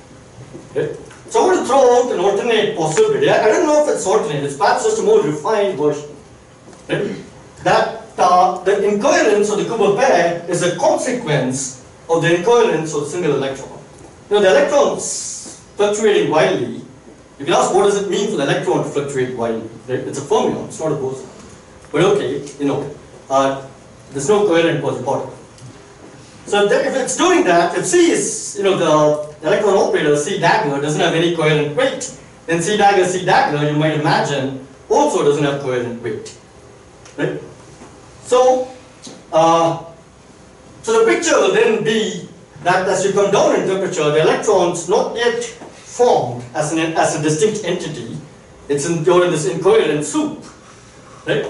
Right? So I want to throw out an alternate possibility. I don't know if it's alternate, it's perhaps just a more refined version. Right? That the incoherence of the Cooper pair is a consequence of the incoherence of the single electron. The electrons fluctuating wildly, you can ask what does it mean for the electron to fluctuate wildly, right? It's a fermion, it's not a boson. But okay, there's no coherent quasi-particle. So if it's doing that, if C is, the electron operator, C dagger, doesn't have any coherent weight, then C dagger, you might imagine, also doesn't have coherent weight, right? So, so the picture will then be that as you come down in temperature, the electron's not yet formed as a distinct entity. You're in this incoherent soup, right?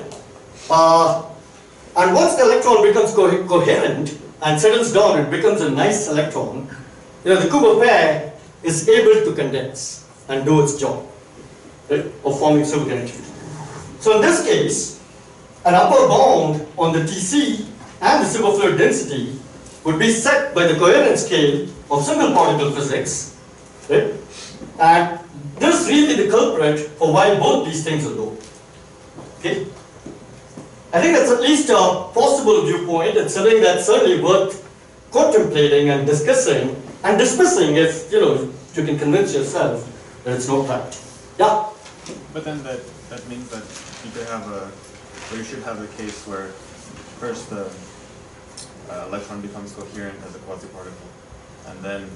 And once the electron becomes coherent and settles down, it becomes a nice electron. The Cooper pair is able to condense and do its job, right, of forming superconductivity. So in this case, an upper bound on the TC and the superfluid density would be set by the coherence scale of single particle physics, right? And this is really the culprit for why both these things are low. Okay? I think that's at least a possible viewpoint. It's something that's certainly worth contemplating and discussing and dismissing if you can convince yourself that it's not right. Yeah? But then that means that you could have you should have a case where first the electron becomes coherent as a quasi-particle, and then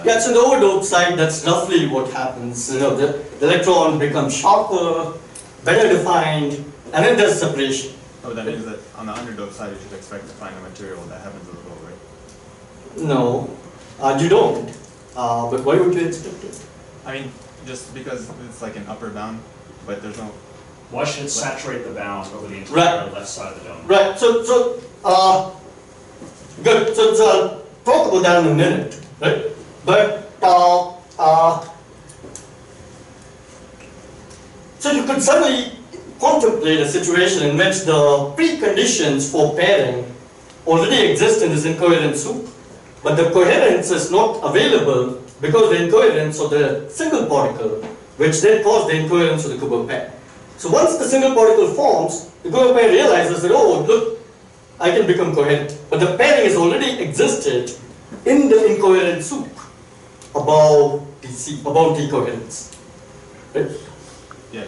yeah, so in the overdose side, that's roughly what happens. The electron becomes sharper, better defined, and then there's separation. Oh, that means that on the underdose side, you should expect to find a material that happens as well, right? No, you don't. But why would you expect it? I mean, just because it's like an upper bound, but there's no. Why should it saturate the bound over the entire left side of the dome? Right. So good. So I'll talk about that in a minute, right? But so you could certainly contemplate a situation in which the preconditions for pairing already exist in this incoherent soup, but the coherence is not available because the incoherence of the single particle, which then causes the incoherence of the Cooper pair. So once the single particle forms, the Cooper pair realizes that, oh, look, I can become coherent. But the pairing has already existed in the incoherent soup about decoherence. Right? Yeah,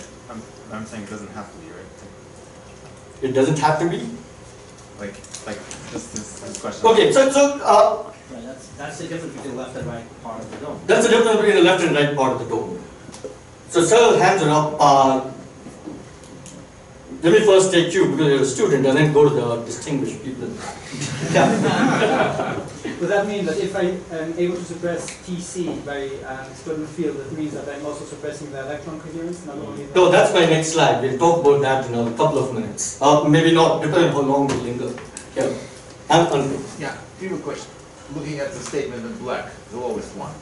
I'm saying it doesn't have to be, right? It doesn't have to be? Like just this question. Okay, so Right, that's the difference between the left and right part of the dome. that's the difference between the left and right part of the dome. So several hands are up. Let me first take you because you're a student and then go to the distinguished people. Does that mean that if I am able to suppress TC by external field, that means that I'm also suppressing the electron coherence, not only the... No, that's my next slide. We'll talk about that in a couple of minutes. Maybe not, depending on how long we linger. Yeah. Yeah, few question. Looking at the statement in black, the lowest one.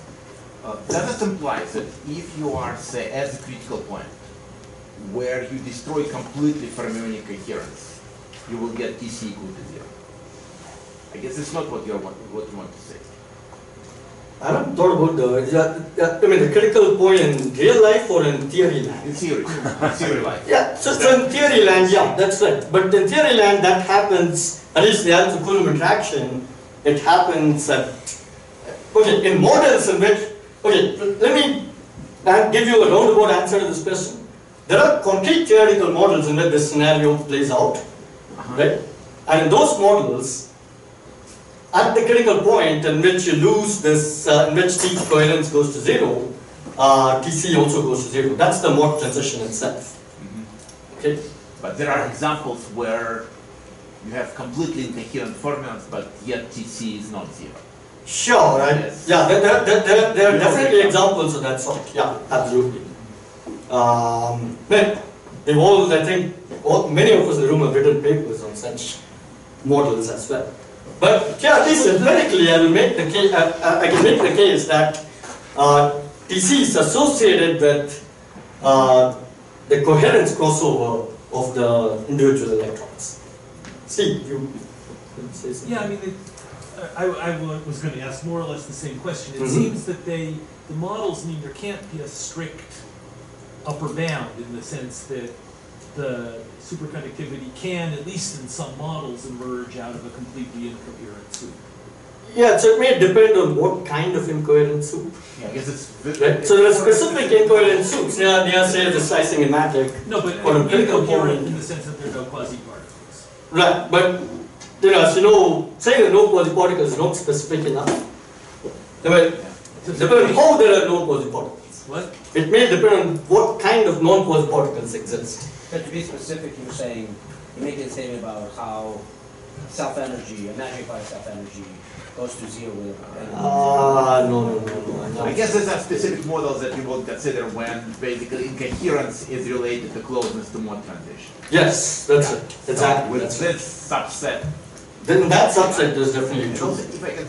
Does it imply that if you are, say, at the critical point, where you destroy completely fermionic coherence, you will get TC equal to 0? I guess it's not what you want to say. I haven't thought about the critical point in real life or in theory land? In theory. Theory life. Yeah, so in theory land, yeah, that's right. But in theory land, that happens, at least the alpha Coulomb interaction, it happens at, in models in which, let me give you a roundabout answer to this question. There are concrete theoretical models in which this scenario plays out, right? And in those models, at the critical point in which you lose this, in which T coherence goes to 0, TC also goes to 0. That's the mode transition itself. Okay? But there are examples where you have completely incoherent fermions, but yet TC is not 0. Sure, right? Yes. Yeah, there are definitely examples of that sort. Yeah, absolutely. They've all, I think, many of us in the room have written papers on such models as well. But yeah, at least empirically, I will make the case. I can make the case that TC is associated with the coherence crossover of the individual electrons. Steve, you say something? Yeah, I mean, I was going to ask more or less the same question. It seems that the models mean there can't be a strict upper bound in the sense that the superconductivity can, at least in some models, emerge out of a completely incoherent soup. Yeah, so it may depend on what kind of incoherent soup. Yeah, I guess it's... Right? So there are specific incoherent soups. Near say the slicing ematic. No, but incoherent in the sense that there are no quasi-particles. Right, but as you know, saying there are no quasi-particles is not specific enough. Depending on how there are no quasi-particles. What? It may depend on what kind of non-quasi-particles exist. But to be specific, you're saying, you're making a statement about how self-energy, imaginary part of self-energy, goes to 0 with no. I guess there's a specific models that you would consider when basically incoherence is related to closeness to mode transition. Yes, that's it. Exactly. So with this subset. Then that subset is definitely true. If I can,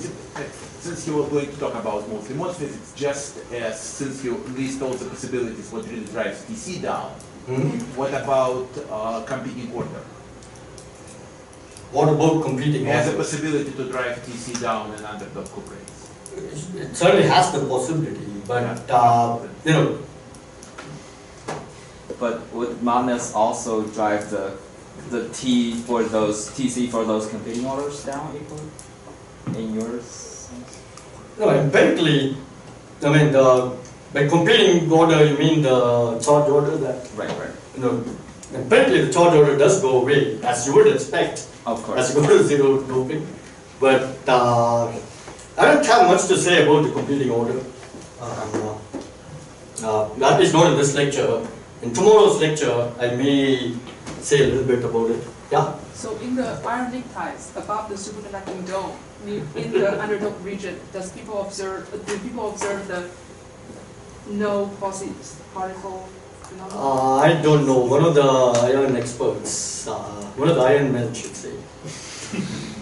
since you were going to talk about mostly mode physics, just as since you list all the possibilities what really drives TC down, What about competing order? What about competing Has a order? possibility to drive TC down and underdog couples. It certainly has the possibility, but you know. But would madness also drive the T for those TC for those competing orders down equally? In your sense? No, empirically, I mean by competing order you mean the charge order that Right. you know empirically the charge order does go away as you would expect. Of course. As you go to zero doping. But I don't have much to say about the competing order. That is not in this lecture. In tomorrow's lecture, I may say a little bit about it. Yeah? So in the ionic ties above the superconducting dome, in the underdog region, do people observe the no quasi-particle phenomenon? I don't know. One of the ion experts, one of the ion men should say.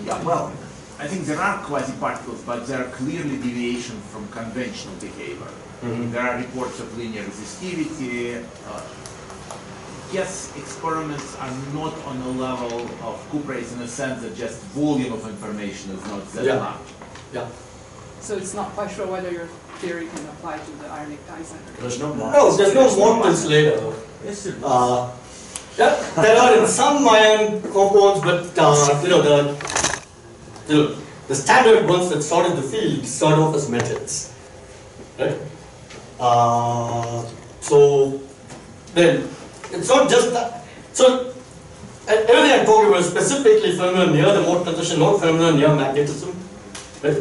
Yeah, well, I think there are quasi-particles, but there are clearly deviations from conventional behavior. There are reports of linear resistivity. Yes, experiments are not on the level of cuprates in the sense that just volume of information is not that large. Yeah. So it's not quite sure whether your theory can apply to the ionic tie center. There's no there's no Morton's later. Yes, there is. Yeah, there are in some ion compounds, but you know the standard ones that start in the field start off as metals, right? So then it's not just that. So everything I'm talking about is specifically phenomena near the mode transition, not phenomena near magnetism, right?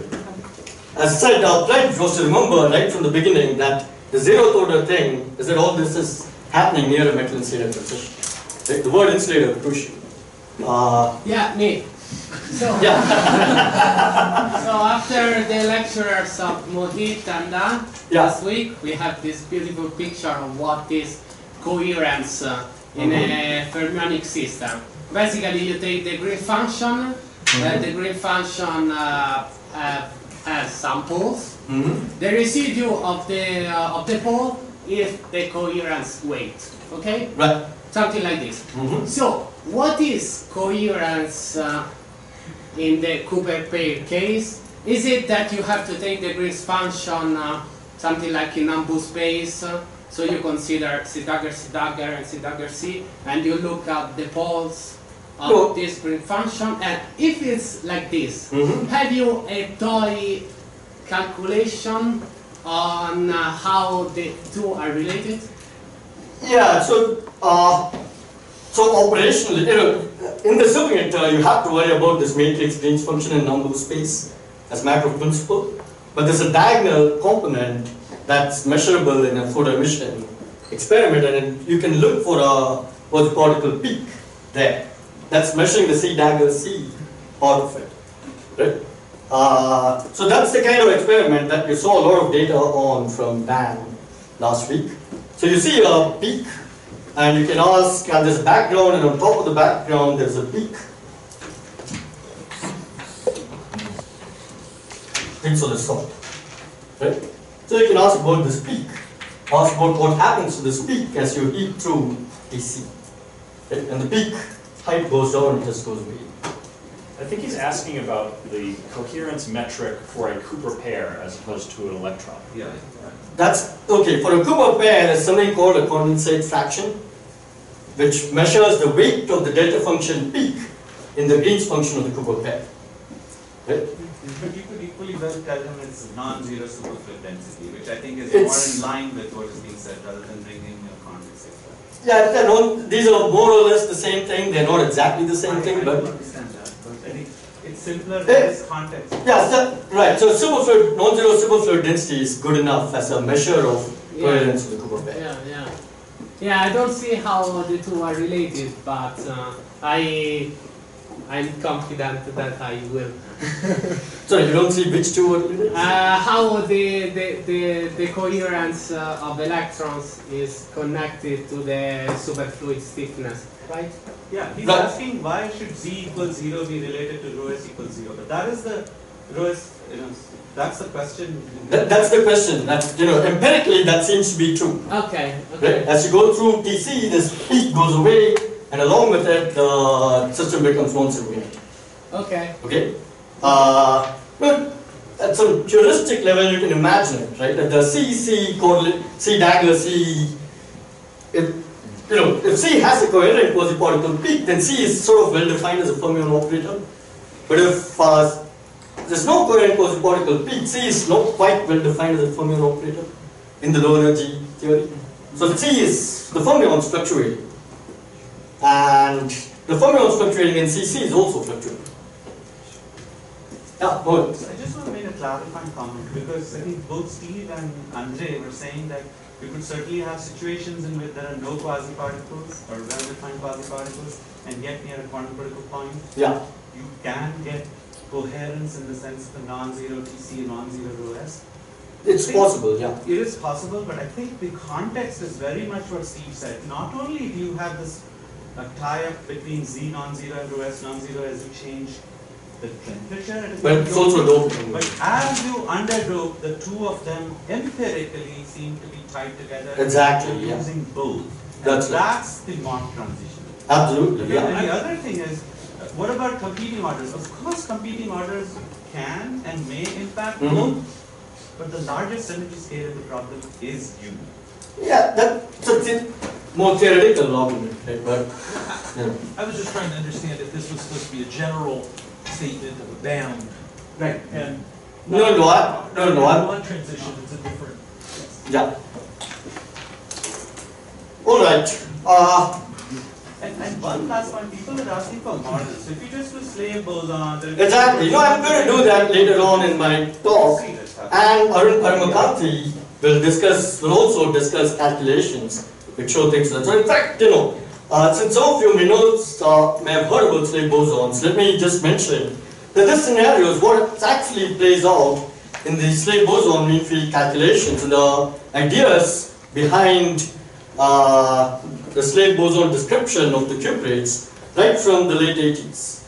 As I said, applied was to remember right from the beginning that the zeroth order thing is that all this is happening near a metal insulator transition. Right? The word insulator is crucial. Yeah, me. So, so after the lectures of Mohit and last week, we have this beautiful picture of what is coherence in a fermionic system. Basically, you take the Green function. The Green function has some poles. The residue of the pole is the coherence weight. Okay? Right. Something like this. So, what is coherence in the Cooper pair case? Is it that you have to take the Green's function something like in number space? So you consider C dagger, and C dagger C, and you look at the poles of this Green function. And if it's like this, have you a toy calculation on how the two are related? Yeah, so operationally, you know, in the superconductor, you have to worry about this matrix Green's function in number space as a matter of principle. But there's a diagonal component that's measurable in a photo emission experiment, and you can look for a particle peak there. That's measuring the C dagger C part of it, right? So that's the kind of experiment that you saw a lot of data on from Dan last week. So you see a peak, and you can ask, there's a background, and on top of the background there's a peak. Peaks of the salt, right? So you can ask about this peak. Ask about what happens to this peak as you heat through AC. Right? And the peak height goes down, it just goes away. I think he's asking about the coherence metric for a Cooper pair as opposed to an electron. Yeah. That's okay. For a Cooper pair, there's something called a condensate fraction, which measures the weight of the delta function peak in the Green's function of the Cooper pair. Right? But you could equally well tell him it's non-zero superfluid density, which I think is It's- more in line with what is being said rather than bringing a context extra. Yeah, these are more or less the same thing. They're not exactly the same thing, I but don't understand that, but I think it's simpler in this context. yeah, right. So superfluid, non-zero superfluid density is good enough as a measure of coherence of the Cooper pair. Yeah, I don't see how the two are related, but I'm confident that I will. So you don't see which two are related? How the coherence of electrons is connected to the superfluid stiffness, right? Yeah, he's asking why should Z equals 0 be related to rho s equals 0, but that is the Louis, that's the question. That's the question. That empirically that seems to be true. Okay. Right? As you go through TC, this peak goes away, and along with it, the system becomes non-simultaneous. Okay. Okay. But at some heuristic level, you can imagine it, right? That the C correlate, C dagger, C. If C has a coherent quasi-particle peak, then C is sort of well defined as a fermion operator. But if there's no coherent quasi-particle peak, C is not quite well defined as a fermion operator in the low energy theory. So the fermions fluctuating. And the fermions fluctuating in CC is also fluctuating. Yeah, go ahead. I just want to make a clarifying comment because I think both Steve and Andre were saying that you could certainly have situations in which there are no quasi-particles or well-defined quasi-particles and yet near a quantum critical point. Yeah. You can get coherence in the sense of a non-zero TC and non-zero rho S. It's possible, yeah. It is possible, but I think the context is very much what Steve said. Not only do you have this tie-up between Z non-zero and rho S non-zero as you change the temperature, but it's also doping. But as you underdope, the two of them empirically seem to be tied together. Exactly, yeah. Using both. That's the Mach transition. Absolutely, yeah. And the other thing is, what about competing orders? Of course, competing orders can and may impact both, but the largest energy scale in the problem is U. Yeah, that's a more theoretical argument, right? But I was just trying to understand if this was supposed to be a general statement of a bound. Right. And No, one transition, it's a different. Yeah. All right. And one last point, people are asking for models. If you just do slave boson, Exactly. I'm going to do that later on in my talk. And Arun Paramakanti will also discuss calculations which show things. So in fact, since some of you may have heard about slave bosons, let me just mention that this scenario is what actually plays out in the slave boson mean field calculations and the ideas behind the slave boson description of the cuprates right from the late 80s.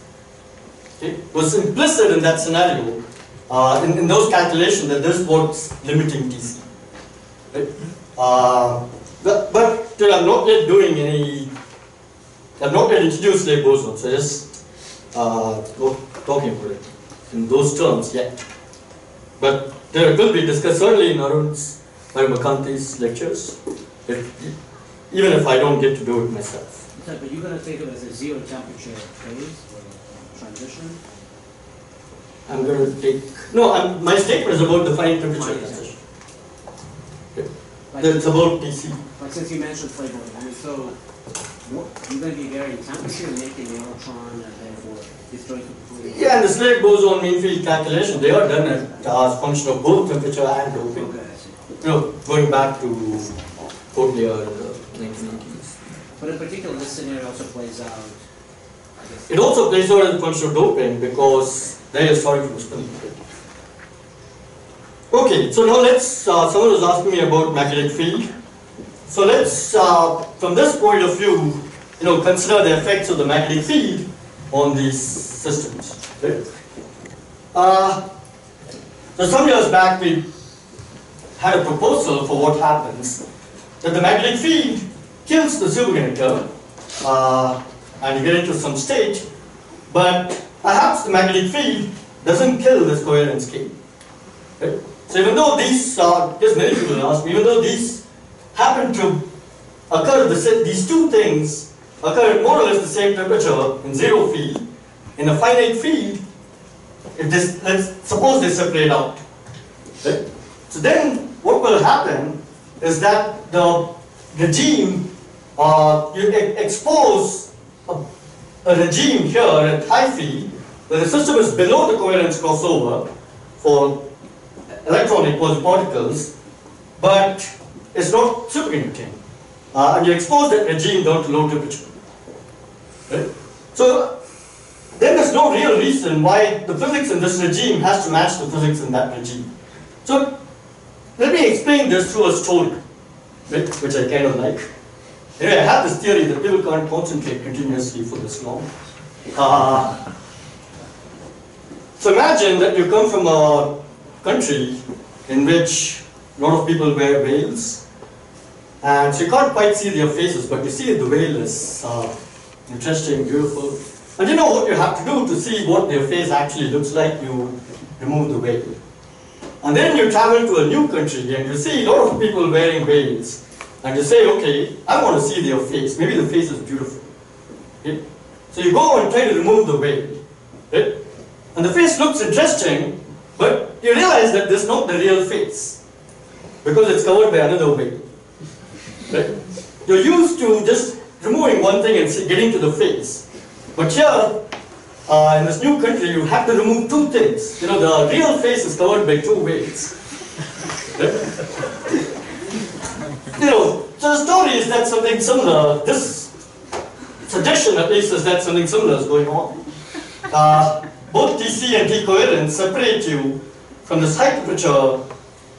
Okay? Was implicit in that scenario, in those calculations, that this is what's limiting TC. Right? But I'm not yet doing any. I've not yet introduced slave bosons, so just talking about it in those terms yet. But there will be discussed certainly in Arun's Paramakanti's lectures, even if I don't get to do it myself. But you're going to think of it as a zero temperature phase or transition? I'm going to take. No, my statement is about defining temperature transition. Okay. It's about TC. But since you mentioned flavor, so you're going to be varying temperature, making the electron, and therefore destroying completely. Yeah, and the slave boson mean field calculation, they are done as a function of both temperature and doping. Okay, I see. Going back to Courtlier in the 1980s. But in particular, this scenario also plays out, I guess. It also plays out as a function of doping because they are starting from spin. Okay, so now let's, someone was asking me about magnetic field. So let's, from this point of view, consider the effects of the magnetic field on these systems. Right? So some years back we had a proposal for what happens, that the magnetic field kills the superconductor and you get into some state, but perhaps the magnetic field doesn't kill this coherence scale. Right? So even though these are, just many people ask me, even though these happen to occur, these two things occur at more or less the same temperature in zero field, in a finite field, if this, let's suppose they separate out. Right? So then what will happen is that the regime, you expose a regime here at high field, where the system is below the coherence crossover for electronic quasi-particles, but it's not superconducting. And you expose that regime down to low temperature. Right? So then there's no real reason why the physics in this regime has to match the physics in that regime. So let me explain this through a story, right, which I kind of like. Anyway, I have this theory that people can't concentrate continuously for this long. So So imagine that you come from a country in which a lot of people wear veils, and so you can't quite see their faces, but you see the veil is interesting, beautiful. And you know what you have to do to see what their face actually looks like? You remove the veil. And then you travel to a new country and you see a lot of people wearing veils. And you say, okay, I want to see their face. Maybe the face is beautiful. Okay? So you go and try to remove the veil. Okay? And the face looks interesting, but you realize that this is not the real face. Because it's covered by another veil. Right? You're used to just removing one thing and getting to the face. But here, in this new country, you have to remove two things. You know, the real face is covered by two veils. You know, so the story is that something similar, this suggestion at least is that something similar is going on. Both TC and T-coherence separate you from this high temperature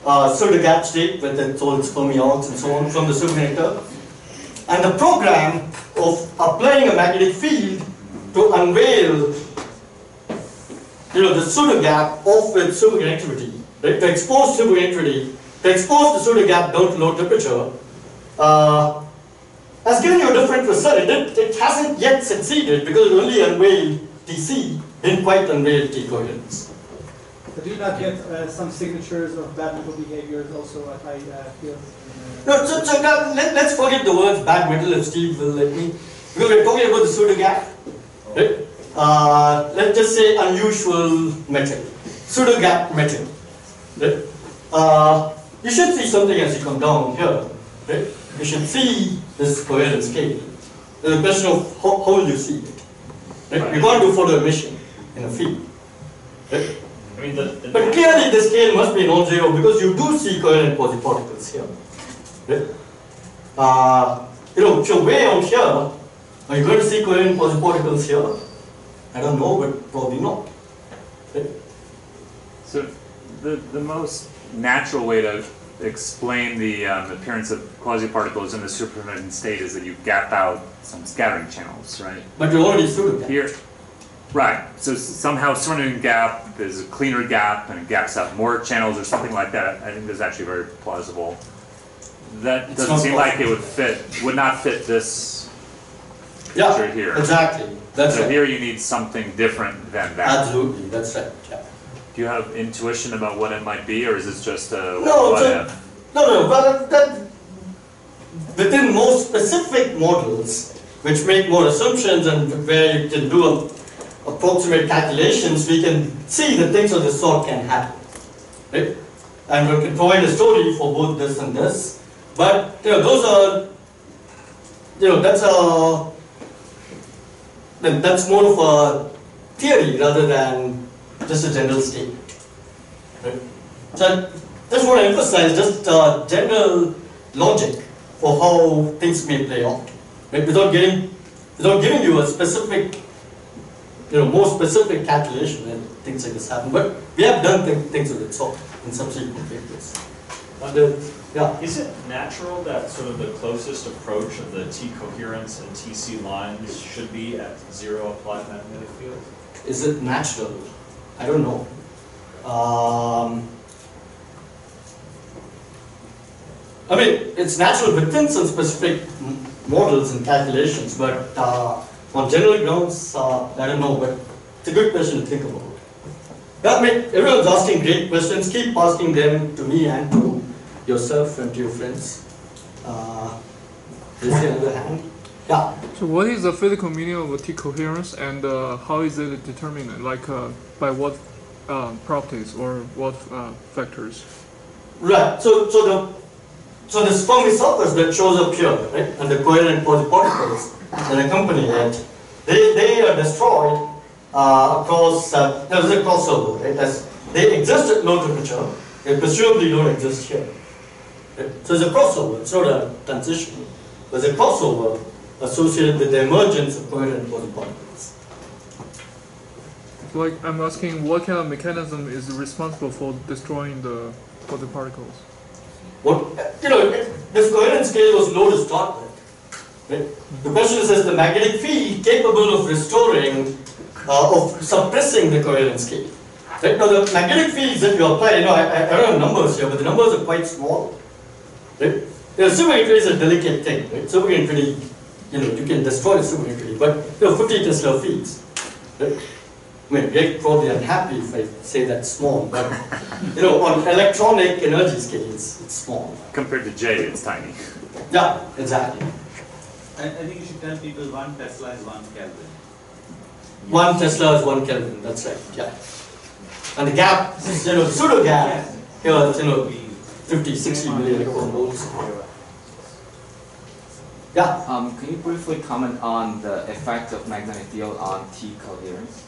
pseudo-gap state with its all its fermions and so on from the superconductor. And the program of applying a magnetic field to unveil, you know, the pseudo-gap of its superconductivity, right? To expose superconductivity, to expose the pseudo-gap down to low temperature, has given you a different result. It hasn't yet succeeded because it only unveiled TC, didn't quite unveil T-coherence. So do you not get some signatures of bad metal behaviors also at high fields? No, so now let's forget the words bad metal if Steve will let me. Because we're talking about the pseudo-gap. Right? Let's just say unusual metal. Pseudo-gap metal. Right? You should see something as you come down here. Right? You should see this coherence scale. There's a question of how will you see it. Right? You can't do photo emission in a field. Right? I mean, but clearly the scale must be non-zero because you do see coherent quasi-particles here. Right? You know, if you're way out here, are you going to see coherent quasi-particles here? I don't know, but probably not. Right? So the most natural way to explain the appearance of quasi-particles in the superconducting state is that you gap out some scattering channels, right? But you already pseudo-gap. Here, right. So somehow surrounding gap, there's a cleaner gap, and it gaps out more channels or something like that. I think that's actually very plausible. That doesn't seem like it would not fit this picture here. Exactly. That's so right. Here you need something different than that. Absolutely, that's right. Yeah. Do you have intuition about what it might be, or is this just a No, what if? No, but that within more specific models, which make more assumptions and where you can do approximate calculations, we can see that things of this sort can happen, right? And we can provide a story for both this and this. But you know, those are, you know, that's more of a theory rather than just a general statement. Right? So I just want to emphasize just general logic for how things may play out, right? Without giving you a specific, you know, more specific calculation when things like this happen. But we have done things of that sort in subsequent papers. Yeah. Is it natural that sort of the closest approach of the T coherence and TC lines should be at zero applied magnetic field? Is it natural? I don't know. I mean, it's natural within some specific models and calculations, but on general grounds, I don't know, but it's a good question to think about. I mean, everyone's asking great questions. Keep asking them to me and to yourself and to your friends. Is there another hand? Yeah. So what is the physical meaning of a T coherence, and how is it determined? Like by what properties or what factors? Right. So this Fermi surface that shows up here, right, and the coherent quasi-particles that accompany it, they are destroyed across. There's a crossover, right? As they exist at low temperature, they presumably don't exist here. Right? So there's a crossover. It's not a transition. There's a crossover associated with the emergence of coherent quasi-particles. Like, I'm asking what kind of mechanism is responsible for destroying the quasi-particles? What, you know, this coherence scale was low to start with. Right? The question is the magnetic field capable of restoring, of suppressing the coherence scale? Right? Now the magnetic fields that you apply, I don't have numbers here, but the numbers are quite small. Right? Superconductivity is a delicate thing, right? Superconductivity, you can destroy the superconductivity, but 50 Tesla fields. Right? I mean, you're probably unhappy if I say that's small, but on electronic energy scales, it's small. Compared to J, it's tiny. Yeah, exactly. I think you should tell people 1 Tesla is 1 Kelvin. 1 Tesla is 1 Kelvin, that's right, yeah. And the gap, pseudo gap, here it's, 50, 60 million volts. Yeah? Can you briefly comment on the effect of magnetic field on T coherence?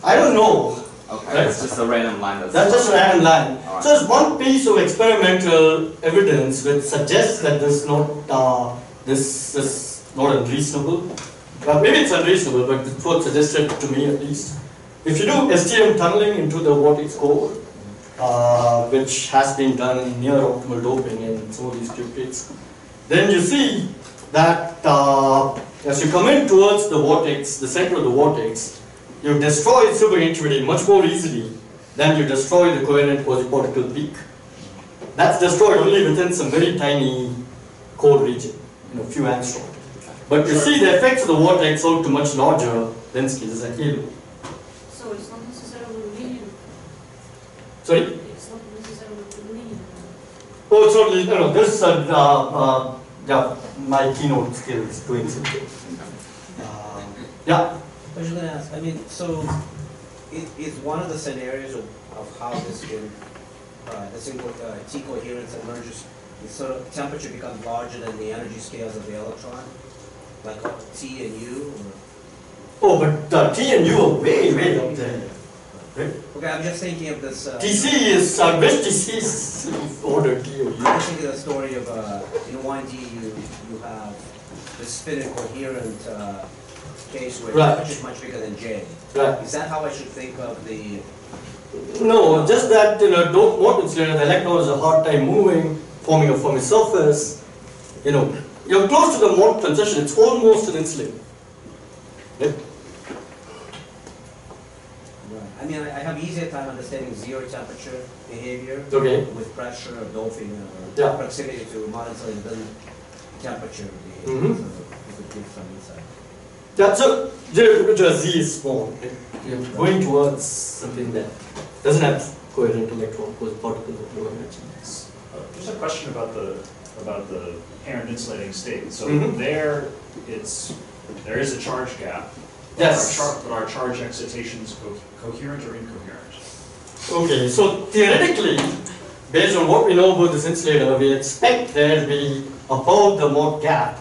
I don't know. Okay, right? it's just a random line. That's just a random line. Right. So there's one piece of experimental evidence which suggests that this is not unreasonable. Maybe it's unreasonable, but it's what suggested to me at least. If you do STM tunneling into the vortex core, which has been done in near optimal doping in some of these cuprates, then you see that as you come in towards the vortex, the center of the vortex, you destroy superconductivity much more easily than you destroy the coherent quasi-particle peak. That's destroyed only within some very tiny core region, a few angstrom. But you see the effects of the vortex out to much larger densities like halo. So it's not necessarily linear. Sorry? It's not necessarily linear. Oh, it's not linear. This yeah, my keynote skills doing something. Yeah. I was going to ask, so is one of the scenarios of how this can, T coherence emerges, is sort of temperature becomes larger than the energy scales of the electron, like T and U? Oh, but T and U are way, way up there. Right? Okay, I'm just thinking of this. TC is, best TC is order T or U. I'm thinking of the story of, in 1D you have the spin and coherent case where temperature is much bigger than J. Right. Is that how I should think of the... No, just that, don't want to the electron has a hard time moving, forming a Fermi surface. You're close to the mode transition, it's almost an insulator. Right? Right. I have easier time understanding zero temperature behavior with pressure or doping or proximity to modern insulator than temperature behavior. So you could give some insight. Yeah, so Z is small. Right? You're going towards something that doesn't have coherent electron, particles of low energy. Just a question about the parent insulating state. So there is a charge gap. Yes. But are charge excitations coherent or incoherent? Okay, so theoretically, based on what we know about this insulator, we expect there to be above the mode gap.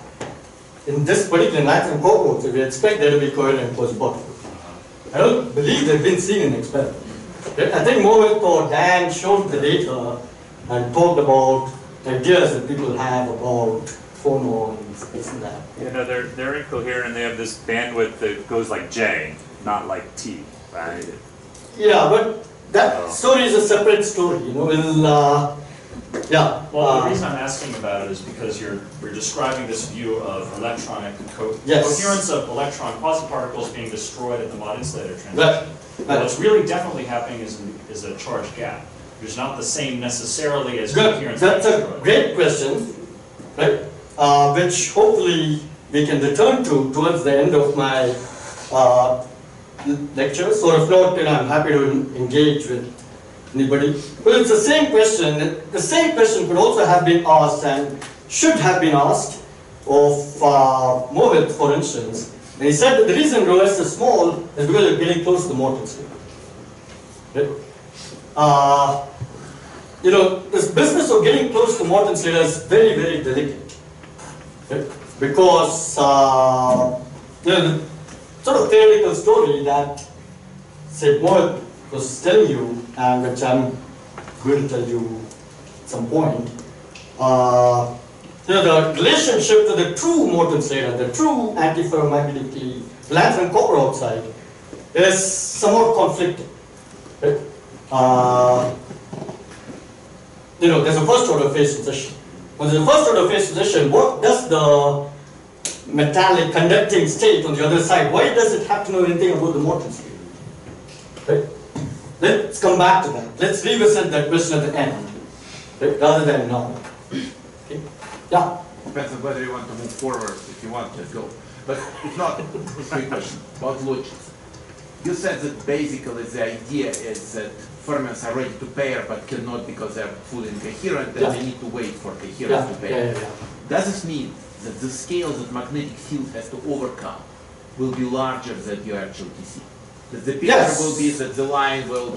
In this particular nitrogen cohort, we expect there to be coherent quasi-particle. I don't believe they've been seen in experiment. I think Mohit or Dan showed the data and talked about ideas that people have about phonons, this and that. They're incoherent and they have this bandwidth that goes like J, not like T, right? Yeah, but that story is a separate story, Well, the reason I'm asking about it is because you're describing this view of electronic coherence of electron quasi-particles being destroyed at the mod insulator transition. Right. What's really definitely happening is a charge gap. It's not the same necessarily as good. coherence. That's a great question, right? Which hopefully we can return to towards the end of my lecture. So if not, I'm happy to engage with anybody. But it's the same question. The same question could also have been asked and should have been asked of Mohit, for instance. And he said that the reason rho s is small is because you're getting close to the Morton state. Right? This business of getting close to Morton state is very, very delicate. Right? Because the sort of theoretical story that, say, Mohit was telling you, and which I'm going to tell you at some point, the relationship to the true Morton state, the true antiferromagnetically lantern copper oxide, is somewhat conflicting. Right? There's a first order phase transition. When there's a first order phase transition, what does the metallic conducting state on the other side, why does it have to know anything about the Morton state? Right? Let's come back to that. Let's revisit that question at the end, right, rather than now. Okay? Yeah? Depends on whether you want to move forward. If you want, just go. But if not, quick question about logic. You said that basically the idea is that fermions are ready to pair but cannot because they're fully incoherent and they need to wait for coherence to pair. Does this mean that the scale that magnetic field has to overcome will be larger than your actual TC? That the picture will be that the line will